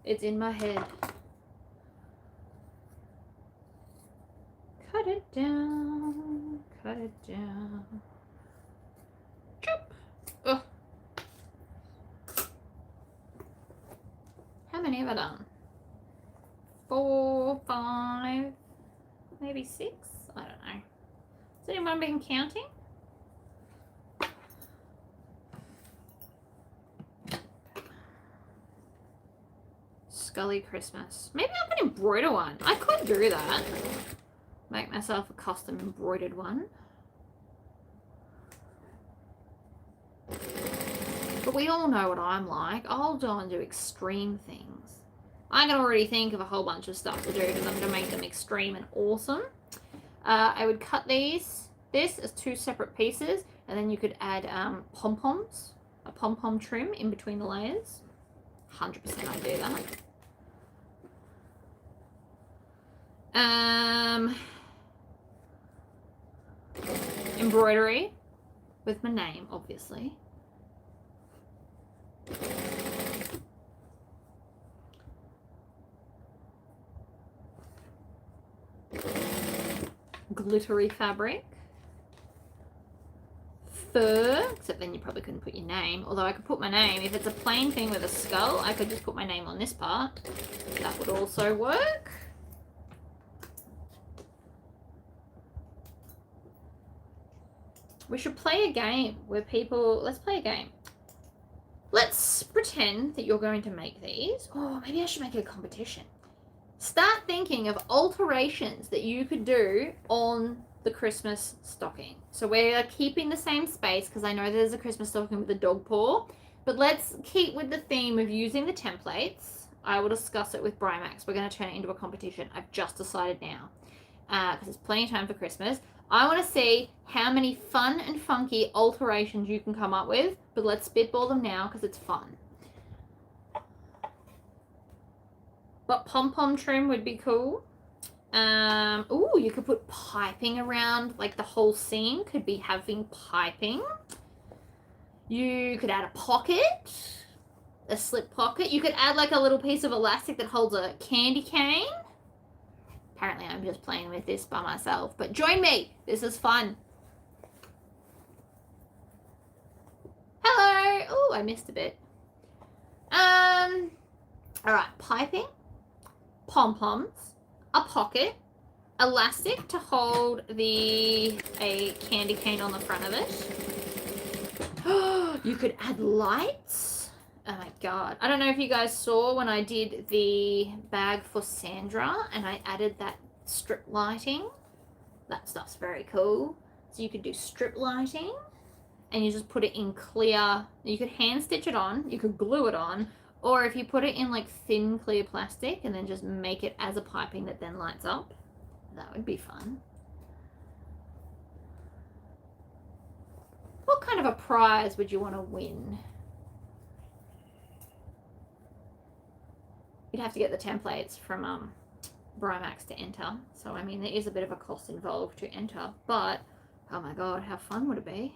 It's in my head. Cut it down. Cut it down. Choop. Ugh. How many have I done? 4, 5, maybe 6? I don't know. Has anyone been counting? Scully Christmas. Maybe I can embroider one. I could do that. Make myself a custom embroidered one. But we all know what I'm like. I'll go and do extreme things. I can already think of a whole bunch of stuff to do because I'm going to make them extreme and awesome. I would cut this as 2 separate pieces, and then you could add pom-poms, a pom-pom trim in between the layers. 100% I'd do that. Embroidery with my name, obviously. Glittery fabric. Fur, except then you probably couldn't put your name, although I could put my name. If it's a plain thing with a skull, I could just put my name on this part. That would also work. We should play a game where people, let's play a game. Let's pretend that you're going to make these. Oh, maybe I should make it a competition. Start thinking of alterations that you could do on the Christmas stocking. So we're keeping the same space because I know there's a Christmas stocking with a dog paw, but let's keep with the theme of using the templates. I will discuss it with Brymax. We're going to turn it into a competition. I've just decided now because there's plenty of time for Christmas. I want to see how many fun and funky alterations you can come up with, but let's spitball them now because it's fun. But pom-pom trim would be cool. Ooh, you could put piping around, like the whole scene could be having piping. You could add a pocket, a slip pocket. You could add like a little piece of elastic that holds a candy cane. Apparently I'm just playing with this by myself, but join me. This is fun. Hello. Oh, I missed a bit. All right, piping, pom-poms, a pocket, elastic to hold a candy cane on the front of it. You could add lights. Oh my god. I don't know if you guys saw when I did the bag for Sandra and I added that strip lighting. That stuff's very cool. So you could do strip lighting and you just put it in clear. You could hand stitch it on, you could glue it on, or if you put it in like thin clear plastic and then just make it as a piping that then lights up, that would be fun. What kind of a prize would you want to win? You'd have to get the templates from Brymax to enter. So, I mean, there is a bit of a cost involved to enter, but oh my god, how fun would it be?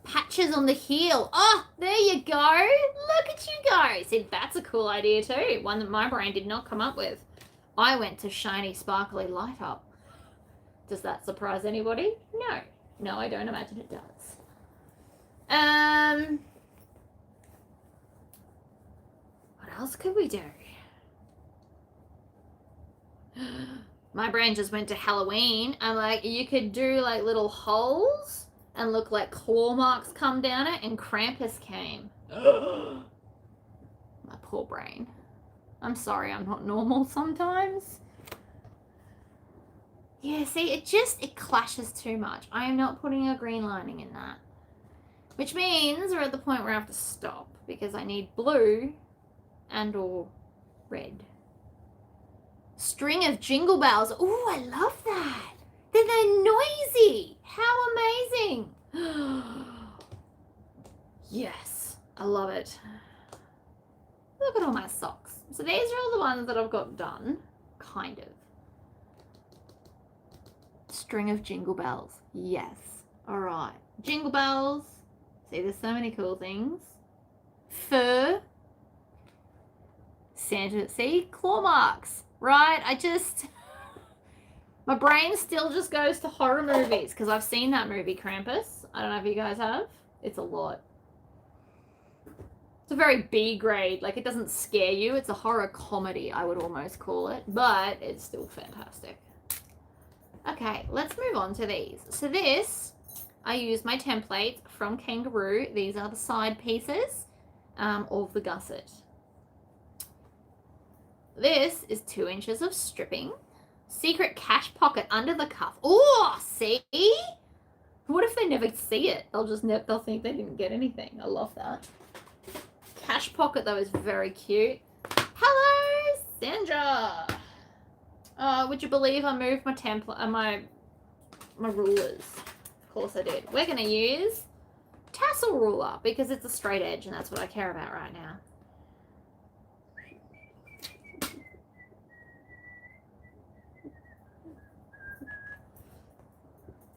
Patches on the heel. Oh, there you go. Look at you go. See, that's a cool idea too. One that my brain did not come up with. I went to shiny, sparkly light up. Does that surprise anybody? No. No, I don't imagine it does. What else could we do? My brain just went to Halloween. I'm like, you could do like little holes and look like claw marks come down it, and Krampus came. My poor brain. I'm sorry, I'm not normal sometimes. Yeah, see, it clashes too much. I am not putting a green lining in that. Which means we're at the point where I have to stop because I need blue and or red. String of jingle bells. Ooh, I love that. Then they're noisy. How amazing. Yes, I love it. Look at all my socks. So these are all the ones that I've got done, kind of. String of jingle bells. Yes. All right. Jingle bells. See, there's so many cool things. Fur. Santa. See, claw marks. Right? My brain still just goes to horror movies because I've seen that movie, Krampus. I don't know if you guys have. It's a lot. It's a very B grade. Like, it doesn't scare you. It's a horror comedy, I would almost call it. But it's still fantastic. Okay, let's move on to these. So this, I use my templates from Kangaroo. These are the side pieces of the gusset. This is 2 inches of stripping. Secret cash pocket under the cuff. Oh, see? What if they never see it? They'll think they didn't get anything. I love that. Cash pocket though is very cute. Hello, Sandra. Would you believe I moved my template, my rulers? Of course I did. We're gonna use tassel ruler because it's a straight edge and that's what I care about right now.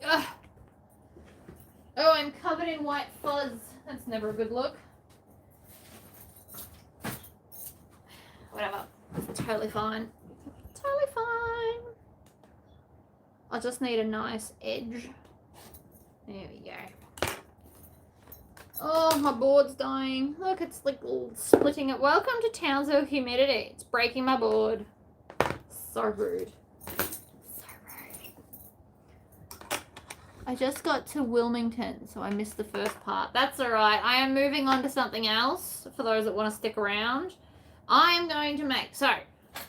Ugh. Oh, I'm covered in white fuzz. That's never a good look. Whatever. It's totally fine. Totally fine. I just need a nice edge. There we go. Oh, my board's dying. Look, it's like splitting it. Welcome to Townsville humidity. It's breaking my board. So rude. I just got to Wilmington, so I missed the first part. That's all right. I am moving on to something else for those that want to stick around. I'm going to make, so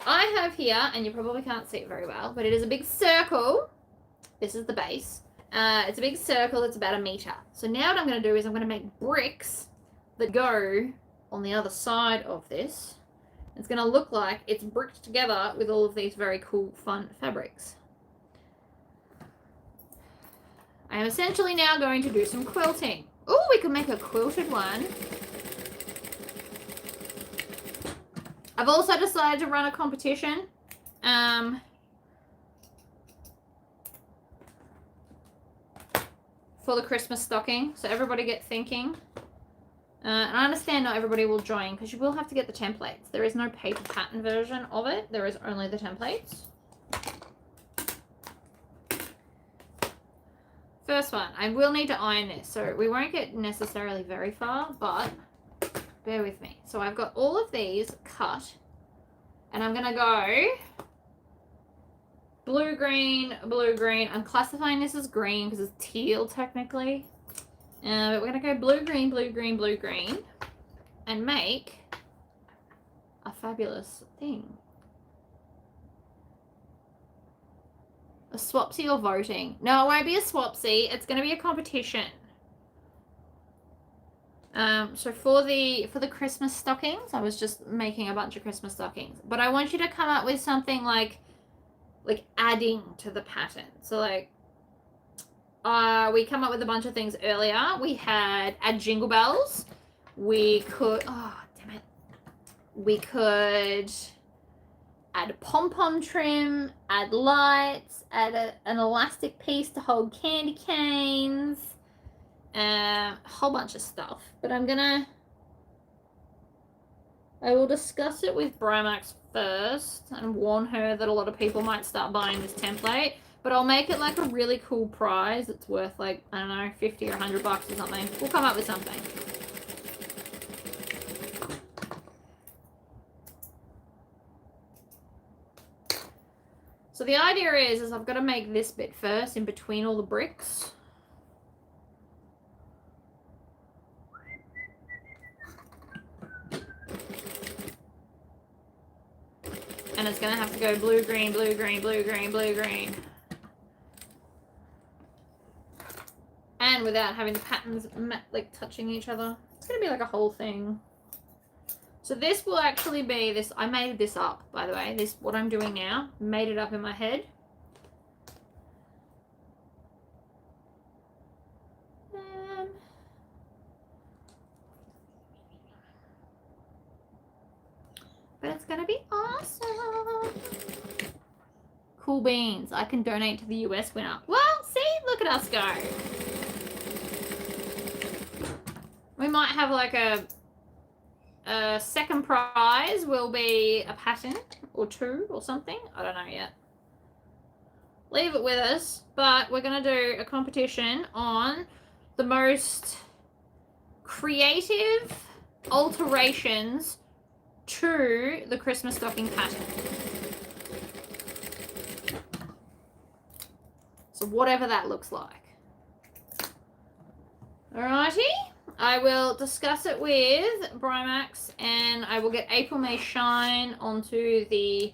I have here, and you probably can't see it very well, but it is a big circle. This is the base. It's a big circle that's about 1 meter. So now what I'm going to do is I'm going to make bricks that go on the other side of this. It's going to look like it's bricked together with all of these very cool, fun fabrics. I am essentially now going to do some quilting. Oh, we could make a quilted one. I've also decided to run a competition. For the Christmas stocking. So everybody get thinking. And I understand not everybody will join because you will have to get the templates. There is no paper pattern version of it. There is only the templates. First one, I will need to iron this, so we won't get necessarily very far, but bear with me. So I've got all of these cut, and I'm gonna go blue, green, blue, green. I'm classifying this as green because it's teal technically. But we're gonna go blue, green, blue, green, blue, green, and make a fabulous thing. A swapsy or voting? No, it won't be a swapsy. It's going to be a competition. So for the Christmas stockings, I was just making a bunch of Christmas stockings. But I want you to come up with something like adding to the pattern. So like, we come up with a bunch of things earlier. We had add jingle bells. We could, oh, damn it. We could add pom-pom trim, add lights, add an elastic piece to hold candy canes, a whole bunch of stuff. But I will discuss it with Bromax first and warn her that a lot of people might start buying this template. But I'll make it like a really cool prize. It's worth like, I don't know, 50 or 100 bucks or something. We'll come up with something. So the idea is I've got to make this bit first in between all the bricks. then it's going to have to go blue, green, blue, green, blue, green, blue, green. And without having the patterns like touching each other. It's going to be like a whole thing. So this will actually be this. I made this up, by the way. This, what I'm doing now, made it up in my head. But it's going to be awesome. Cool beans. I can donate to the US winner. Well, see? Look at us go. We might have like a second prize will be a pattern or two or something. I don't know yet. Leave it with us. But we're going to do a competition on the most creative alterations to the Christmas stocking pattern. So whatever that looks like. Alrighty. I will discuss it with Brimax and I will get April May Shine onto the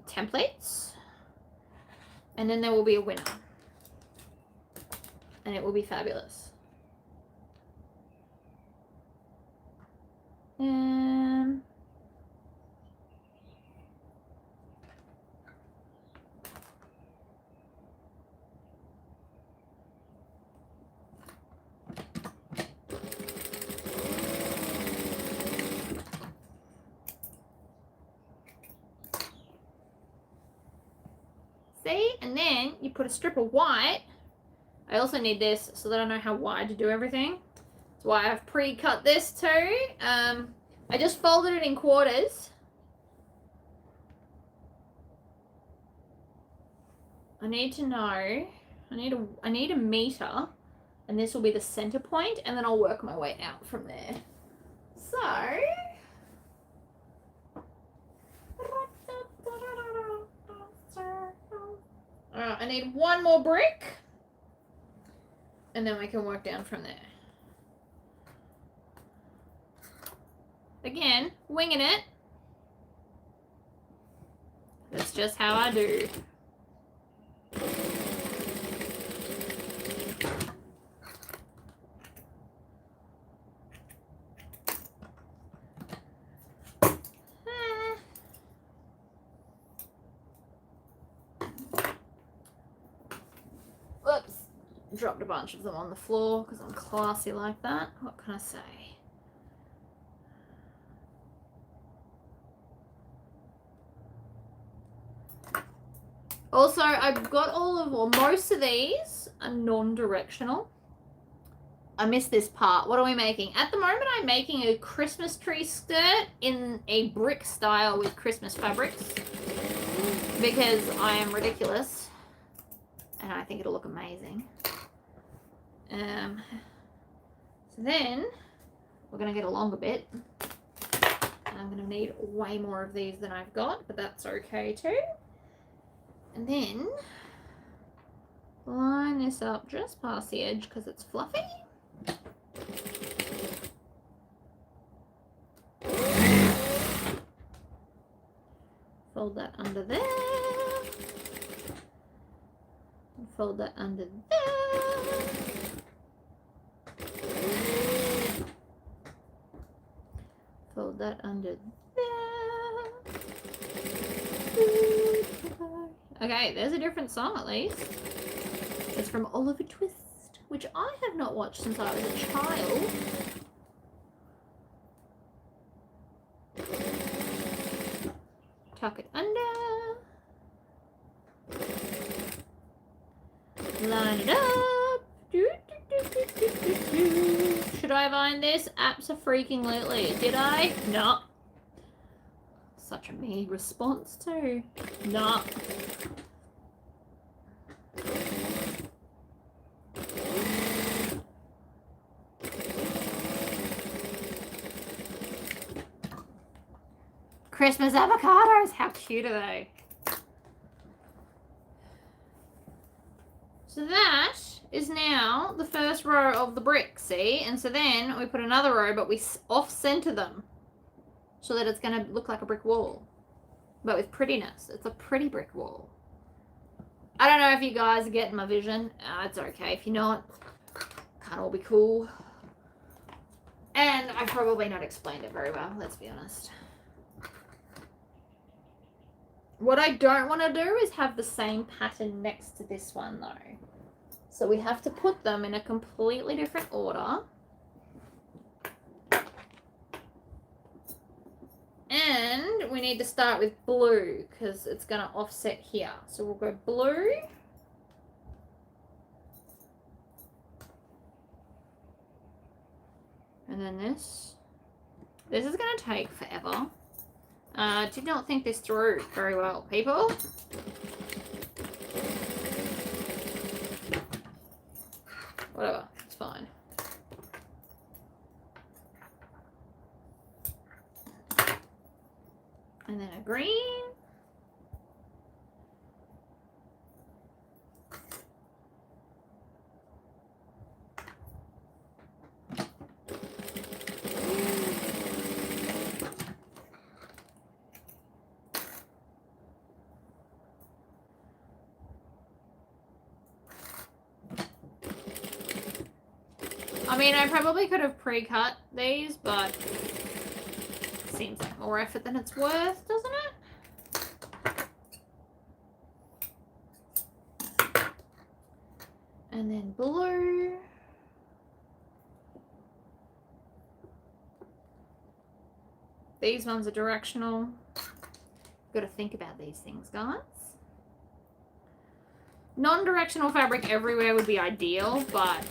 templates. And then there will be a winner. And it will be fabulous. See? And then you put a strip of white. I also need this so that I know how wide to do everything. That's why I've pre-cut this too. I just folded it in quarters. I need to know, I need a meter, and this will be the center point, and then I'll work my way out from there. So, alright, I need one more brick, and then we can work down from there. Again, winging it. That's just how I do. Whoops. Dropped a bunch of them on the floor because I'm classy like that. What can I say? Also, I've got all of, or most of these are non-directional. I missed this part. What are we making? At the moment, I'm making a Christmas tree skirt in a brick style with Christmas fabrics because I am ridiculous and I think it'll look amazing. So then we're going to get a longer bit. And I'm going to need way more of these than I've got, but that's okay too. And then line this up just past the edge because it's fluffy. Fold that under there. And fold that under there. Fold that under there. Okay, there's a different song at least. It's from Oliver Twist, which I have not watched since I was a child. Tuck it under. Line it up. Should I bind this? Abso-freaking-lutely. Did I? No. Such a me response too. No. Christmas avocados. How cute are they? So that is now the first row of the bricks, see? And so then we put another row, but we off-center them so that it's going to look like a brick wall. but with prettiness. It's a pretty brick wall. I don't know if you guys are getting my vision. It's okay if you're not. Can't all be cool. And I've probably not explained it very well, let's be honest. What I don't want to do is have the same pattern next to this one though. So we have to put them in a completely different order. And we need to start with blue because it's going to offset here. So we'll go blue. And then this. This is going to take forever. Did not think this through very well, people. Whatever, it's fine. And then a green. I mean, I probably could have pre-cut these, but it seems like more effort than it's worth, doesn't it? And then blue. These ones are directional. Got to think about these things, guys. Non-directional fabric everywhere would be ideal, but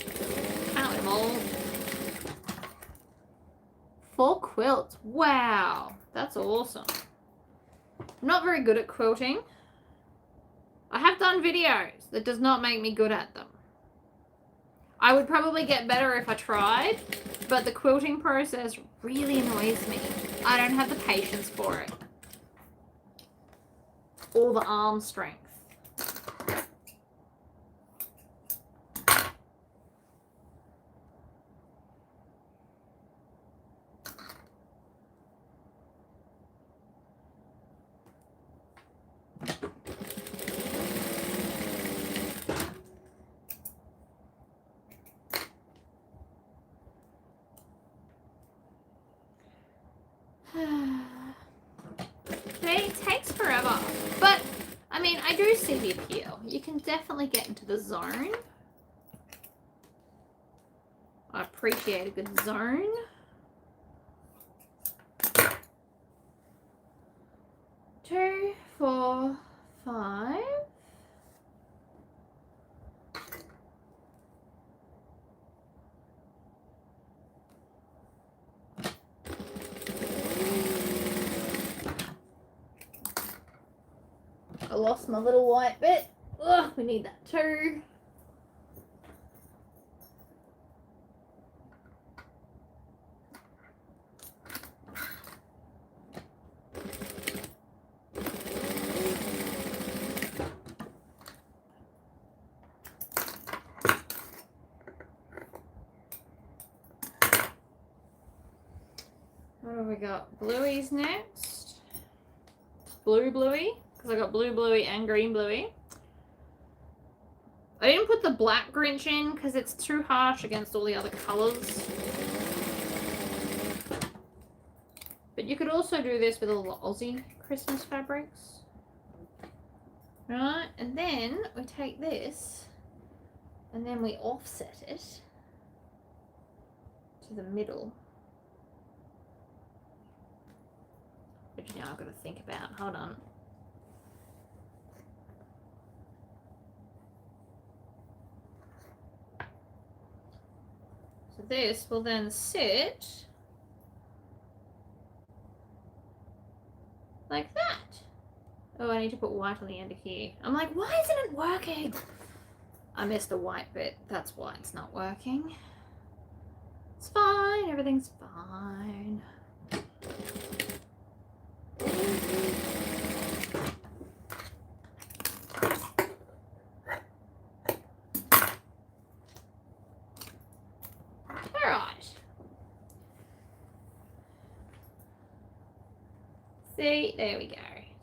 can't win them all. 4 quilts. Wow, that's awesome. I'm not very good at quilting. I have done videos. That does not make me good at them. I would probably get better if I tried, but the quilting process really annoys me. I don't have the patience for it. Or the arm strength. It takes forever, but I mean, I do see the appeal. You can definitely get into the zone. I appreciate a good zone. Two, 4, 5. I lost my little white bit. Ugh, we need that too. What have we got? Blueies next. Blue bluey. Because I got blue bluey and green bluey. I didn't put the black Grinch in because it's too harsh against all the other colours. But you could also do this with all the Aussie Christmas fabrics. Right, and then we take this and then we offset it to the middle. Which now I've got to think about. Hold on. So this will then sit like that. Oh, I need to put white on the end of here. I'm like, why isn't it working? I missed the white bit. That's why it's not working. It's fine. Everything's fine. See, there we go.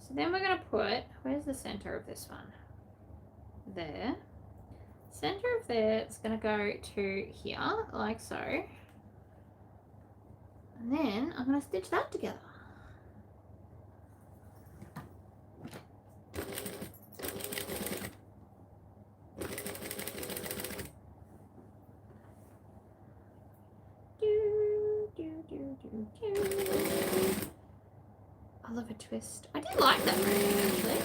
So then we're going to put, where's the center of this one? There. Center of there, it's going to go to here, like so. And then I'm going to stitch that together. I love a twist. I did like that room actually.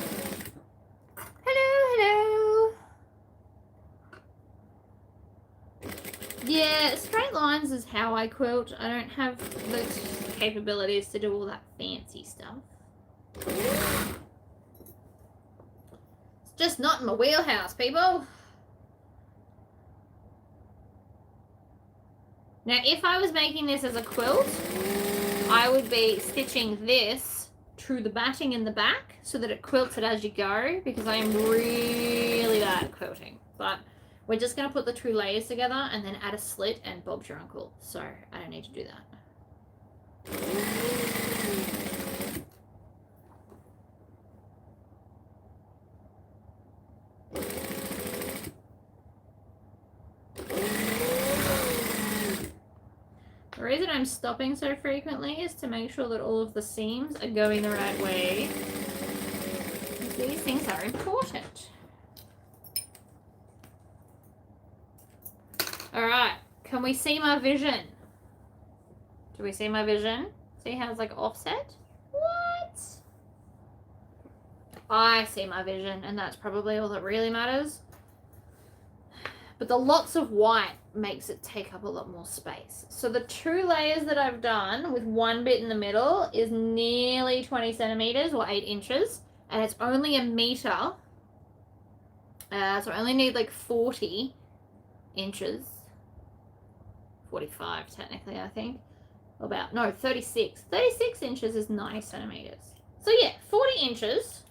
Hello, hello. Yeah, straight lines is how I quilt. I don't have the capabilities to do all that fancy stuff. It's just not in my wheelhouse, people. Now, if I was making this as a quilt, I would be stitching this to the batting in the back so that it quilts it as you go, because I am really bad at quilting. But we're just going to put the 2 layers together and then add a slit and Bob's your uncle. So I don't need to do that. The reason I'm stopping so frequently is to make sure that all of the seams are going the right way. Because these things are important. Alright, can we see my vision? Do we see my vision? See how it's like offset? What? I see my vision, and that's probably all that really matters. But the lots of white makes it take up a lot more space. So the 2 layers that I've done with 1 bit in the middle is nearly 20 centimeters or 8 inches. And it's only a meter. So I only need like 40 inches. 45 technically, I think. About, no, 36. 36 inches is 90 centimeters. So yeah, 40 inches.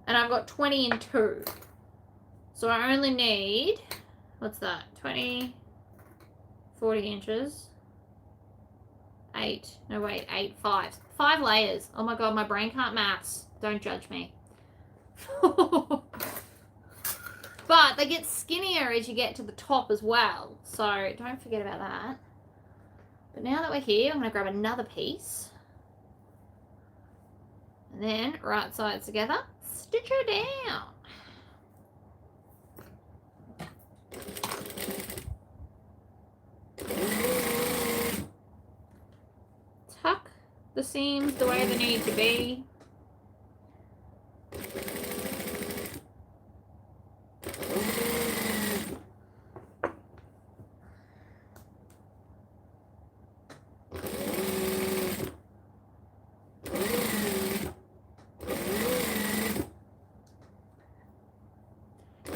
And I've got 20 in 2. So I only need, what's that, 20, 40 inches, 8, no wait, 8, 5 layers. Oh my god, my brain can't maths. Don't judge me. But they get skinnier as you get to the top as well. So don't forget about that. But now that we're here, I'm going to grab another piece. And then right sides together, stitch her down. Tuck the seams the way they need to be.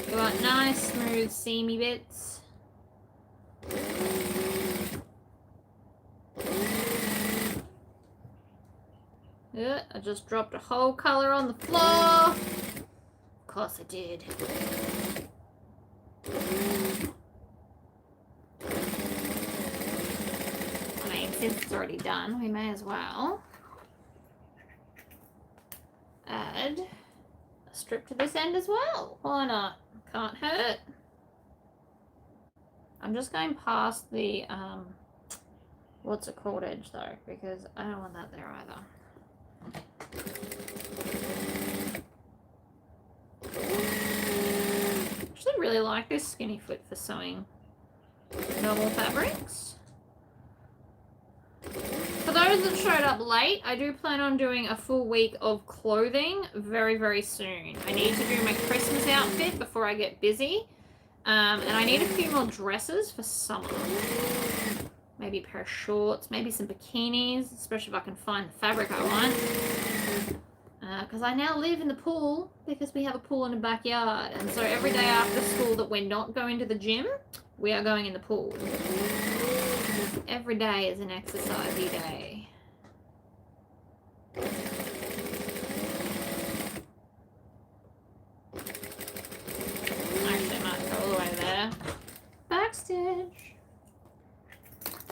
You want nice, smooth, seamy bits. I just dropped a whole color on the floor. Of course I did. I mean, since it's already done, we may as well add a strip to this end as well. Why not? Can't hurt. I'm just going past the, what's it called edge though, because I don't want that there either. I actually really like this skinny foot for sewing normal fabrics. For those that showed up late, I do plan on doing a full week of clothing very, very soon. I need to do my Christmas outfit before I get busy. And I need a few more dresses for summer. Maybe a pair of shorts, maybe some bikinis, especially if I can find the fabric I want. Because I now live in the pool because we have a pool in the backyard. And so every day after school that we're not going to the gym, we are going in the pool. Every day is an exercisey day. Actually, I might go all the way there. Backstitch.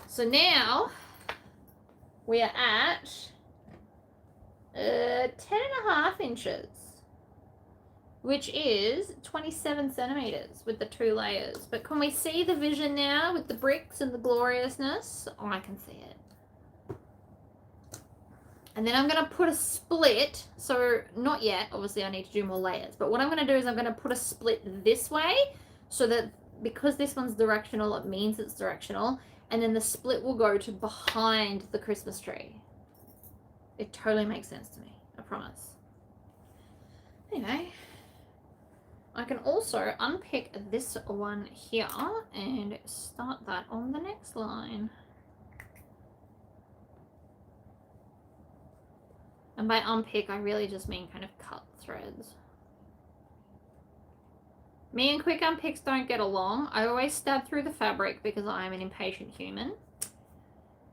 So now we are at 10.5 inches, which is 27 centimeters with the 2 layers. But can we see the vision now with the bricks and the gloriousness? Oh, I can see it. And then I'm going to put a split. So not yet, obviously I need to do more layers. But what I'm going to do is I'm going to put a split this way so that because this one's directional, it means it's directional. And then the split will go to behind the Christmas tree. It totally makes sense to me, I promise. Anyway, I can also unpick this one here and start that on the next line. And by unpick, I really just mean kind of cut threads. Me and quick unpicks don't get along. I always stab through the fabric because I am an impatient human.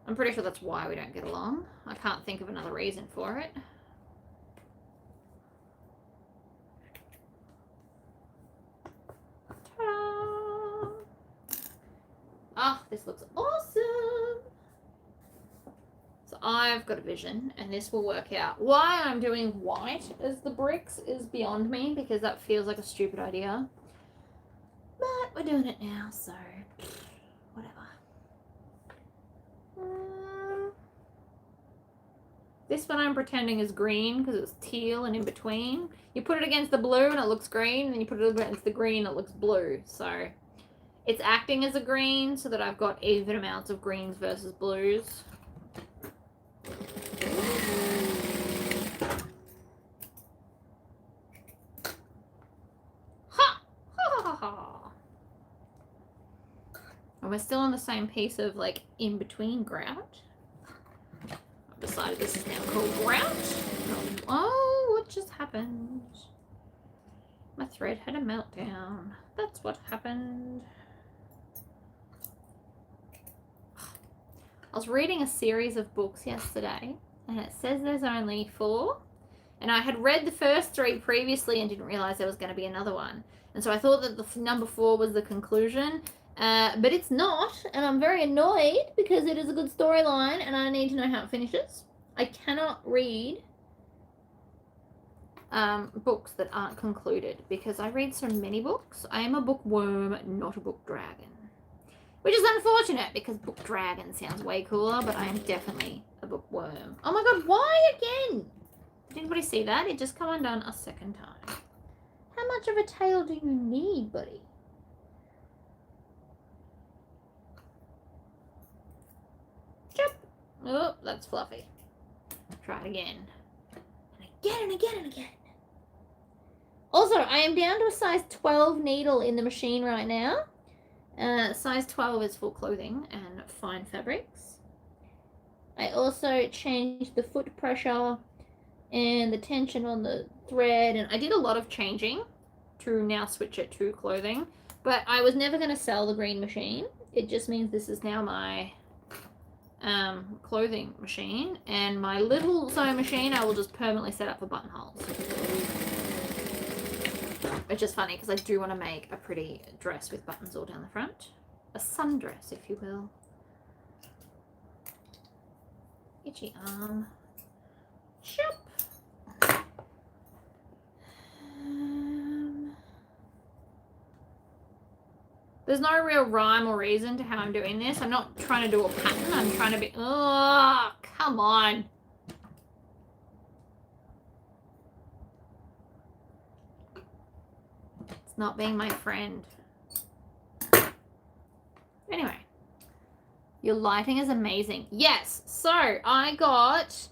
I'm pretty sure that's why we don't get along. I can't think of another reason for it. Ta-da! Ah, this looks awesome. So I've got a vision, and this will work out. Why I'm doing white as the bricks is beyond me, because that feels like a stupid idea. But we're doing it now, so whatever. This one I'm pretending is green because it's teal and in between. You put it against the blue and it looks green, and then you put it against the green and it looks blue. So it's acting as a green so that I've got even amounts of greens versus blues. Ha! Ha ha ha! And we're still on the same piece of like in between grout. I've decided this is now called grout. Oh, what just happened? My thread had a meltdown. That's what happened. I was reading a series of books yesterday, and it says there's only 4. And I had read the first 3 previously and didn't realize there was going to be another one. And so I thought that the number 4 was the conclusion, but it's not. And I'm very annoyed because it is a good storyline and I need to know how it finishes. I cannot read books that aren't concluded because I read so many books. I am a bookworm, not a book dragon. Which is unfortunate because book dragon sounds way cooler, but I am definitely a bookworm. Oh my god, why again? Did anybody see that? It just come undone a second time. How much of a tail do you need, buddy? Chop. Oh, that's fluffy. Try it again. And again and again and again. Also, I am down to a size 12 needle in the machine right now. Size 12 is for clothing and fine fabrics. I also changed the foot pressure and the tension on the thread, and I did a lot of changing to now switch it to clothing, but I was never going to sell the green machine. It just means this is now my clothing machine, and my little sewing machine I will just permanently set up for buttonholes. Which is funny because I do want to make a pretty dress with buttons all down the front. A sundress, if you will. Itchy arm. Chop. There's no real rhyme or reason to how I'm doing this. I'm not trying to do a pattern. I'm trying to be... Oh, come on. Not being my friend. Anyway, your lighting is amazing. Yes, so I got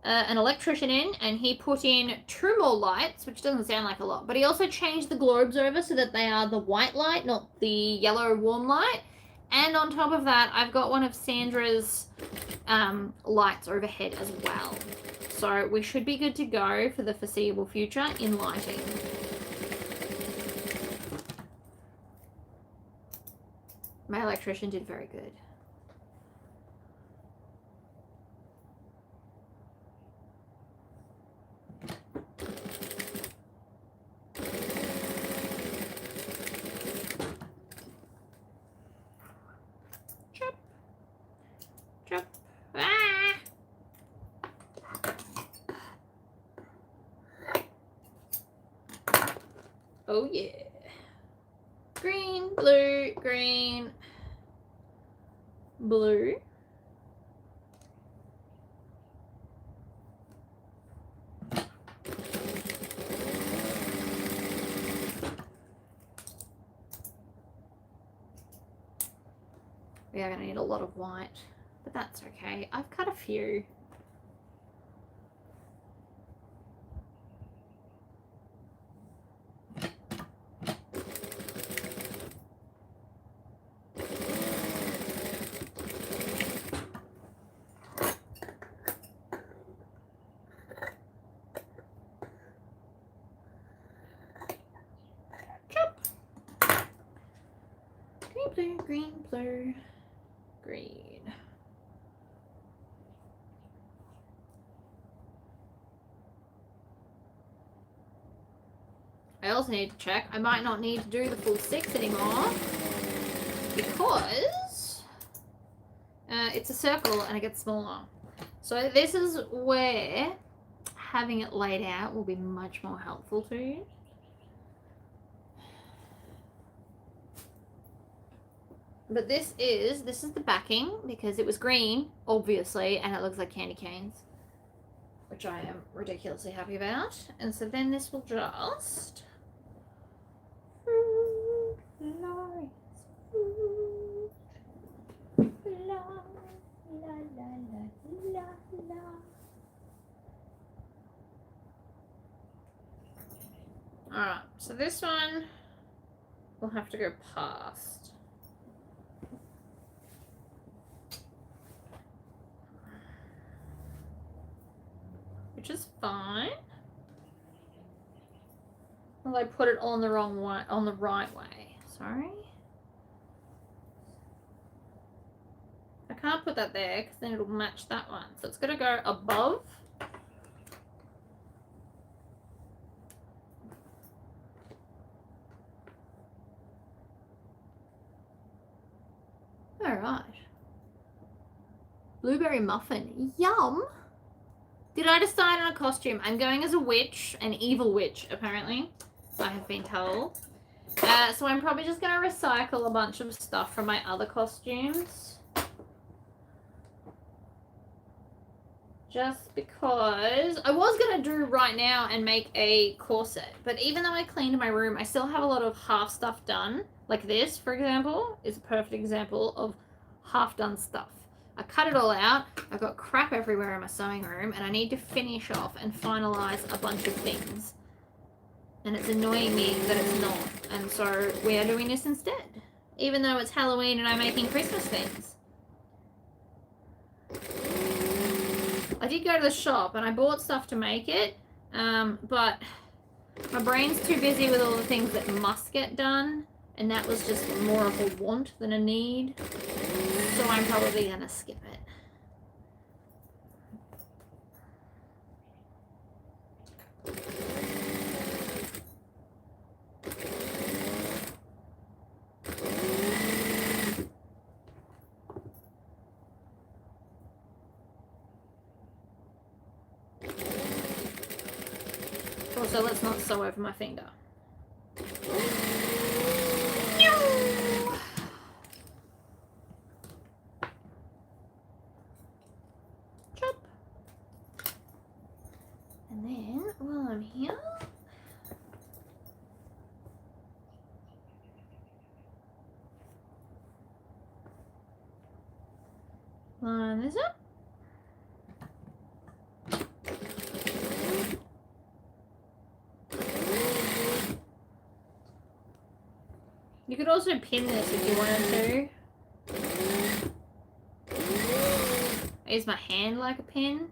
an electrician in, and he put in 2 more lights, which doesn't sound like a lot, but he also changed the globes over so that they are the white light, not the yellow warm light. And on top of that, I've got one of Sandra's lights overhead as well. So we should be good to go for the foreseeable future in lighting. My electrician did very good. Chop. Chop. Ah! Oh yeah. Green, blue, green, blue. We are going to need a lot of white, but that's okay. I've cut a few. Green, blue, green, blue, green. I also need to check. I might not need to do the full 6 anymore because it's a circle and it gets smaller. So this is where having it laid out will be much more helpful to you. But this is the backing because it was green, obviously, and it looks like candy canes, which I am ridiculously happy about. And so then this will just Alright, so this one will have to go past. Which is fine. Well, I put it on the wrong way, on the right way. Sorry. I can't put that there because then it'll match that one. So it's gonna go above. Alright. Blueberry muffin. Yum! Did I decide on a costume? I'm going as a witch, an evil witch, apparently. I have been told. So I'm probably just going to recycle a bunch of stuff from my other costumes. Just because I was going to do right now and make a corset. But even though I cleaned my room, I still have a lot of half stuff done. Like this, for example, is a perfect example of half done stuff. I cut it all out. I've got crap everywhere in my sewing room and I need to finish off and finalize a bunch of things. And it's annoying me that it's not. And so we are doing this instead. Even though it's Halloween and I'm making Christmas things. I did go to the shop and I bought stuff to make it. But my brain's too busy with all the things that must get done. And that was just more of a want than a need. So I'm probably going to skip it. Also, let's not sew over my finger. And then, while I'm here, line this up. You could also pin this if you wanted to. I use my hand like a pin.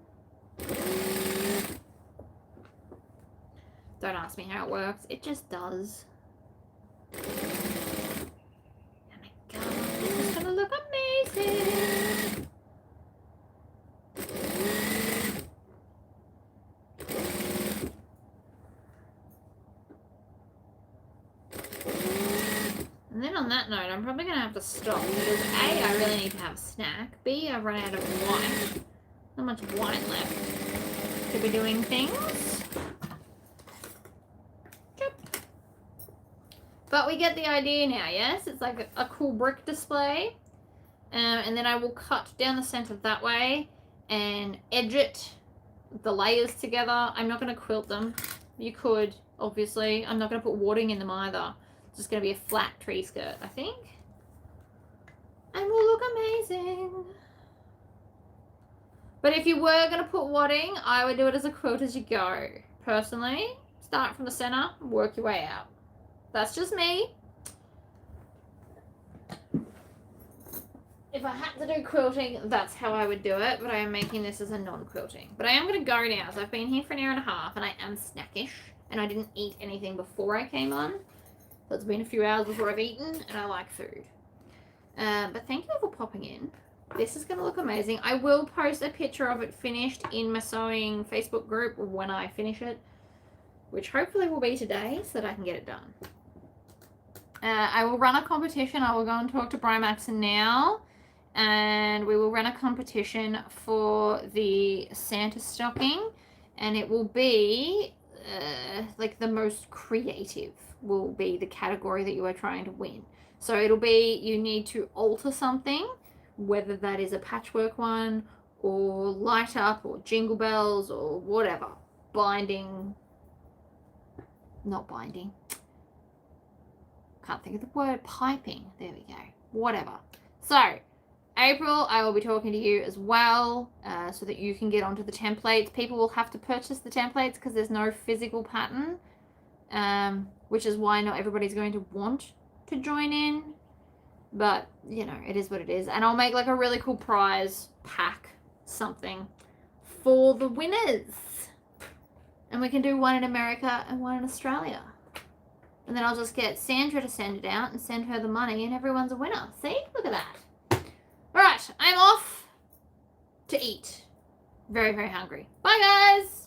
Don't ask me how it works. It just does. Oh my god, this is gonna look amazing. And then on that note, I'm probably gonna have to stop because A, I really need to have a snack. B, I've run out of white. Not much white left to be doing things. But we get the idea now, yes? It's like a cool brick display. And then I will cut down the center that way and edge it, the layers together. I'm not going to quilt them. You could, obviously. I'm not going to put wadding in them either. It's just going to be a flat tree skirt, I think. And will look amazing. But if you were going to put wadding, I would do it as a quilt as you go. Personally, start from the center, work your way out. That's just me. If I had to do quilting, that's how I would do it, but I am making this as a non-quilting. But I am going to go now, so I've been here for an hour and a half, and I am snackish, and I didn't eat anything before I came on. So it's been a few hours before I've eaten, and I like food. But thank you for popping in. This is going to look amazing. I will post a picture of it finished in my sewing Facebook group when I finish it, which hopefully will be today, so that I can get it done. I will run a competition. I will go and talk to Brian Maxon now. And we will run a competition for the Santa stocking, and it will be like the most creative will be the category that you are trying to win. So it'll be, you need to alter something, whether that is a patchwork one or light up or jingle bells or whatever. Binding, not binding, can't think of the word, piping, there we go, whatever. So April, I will be talking to you as well, so that you can get onto the templates. People will have to purchase the templates because there's no physical pattern, which is why not everybody's going to want to join in. But, you know, it is what it is. And I'll make like a really cool prize pack, something, for the winners. And we can do one in America and one in Australia. And then I'll just get Sandra to send it out and send her the money, and everyone's a winner. See? Look at that. All right, I'm off to eat. Very, very hungry. Bye, guys.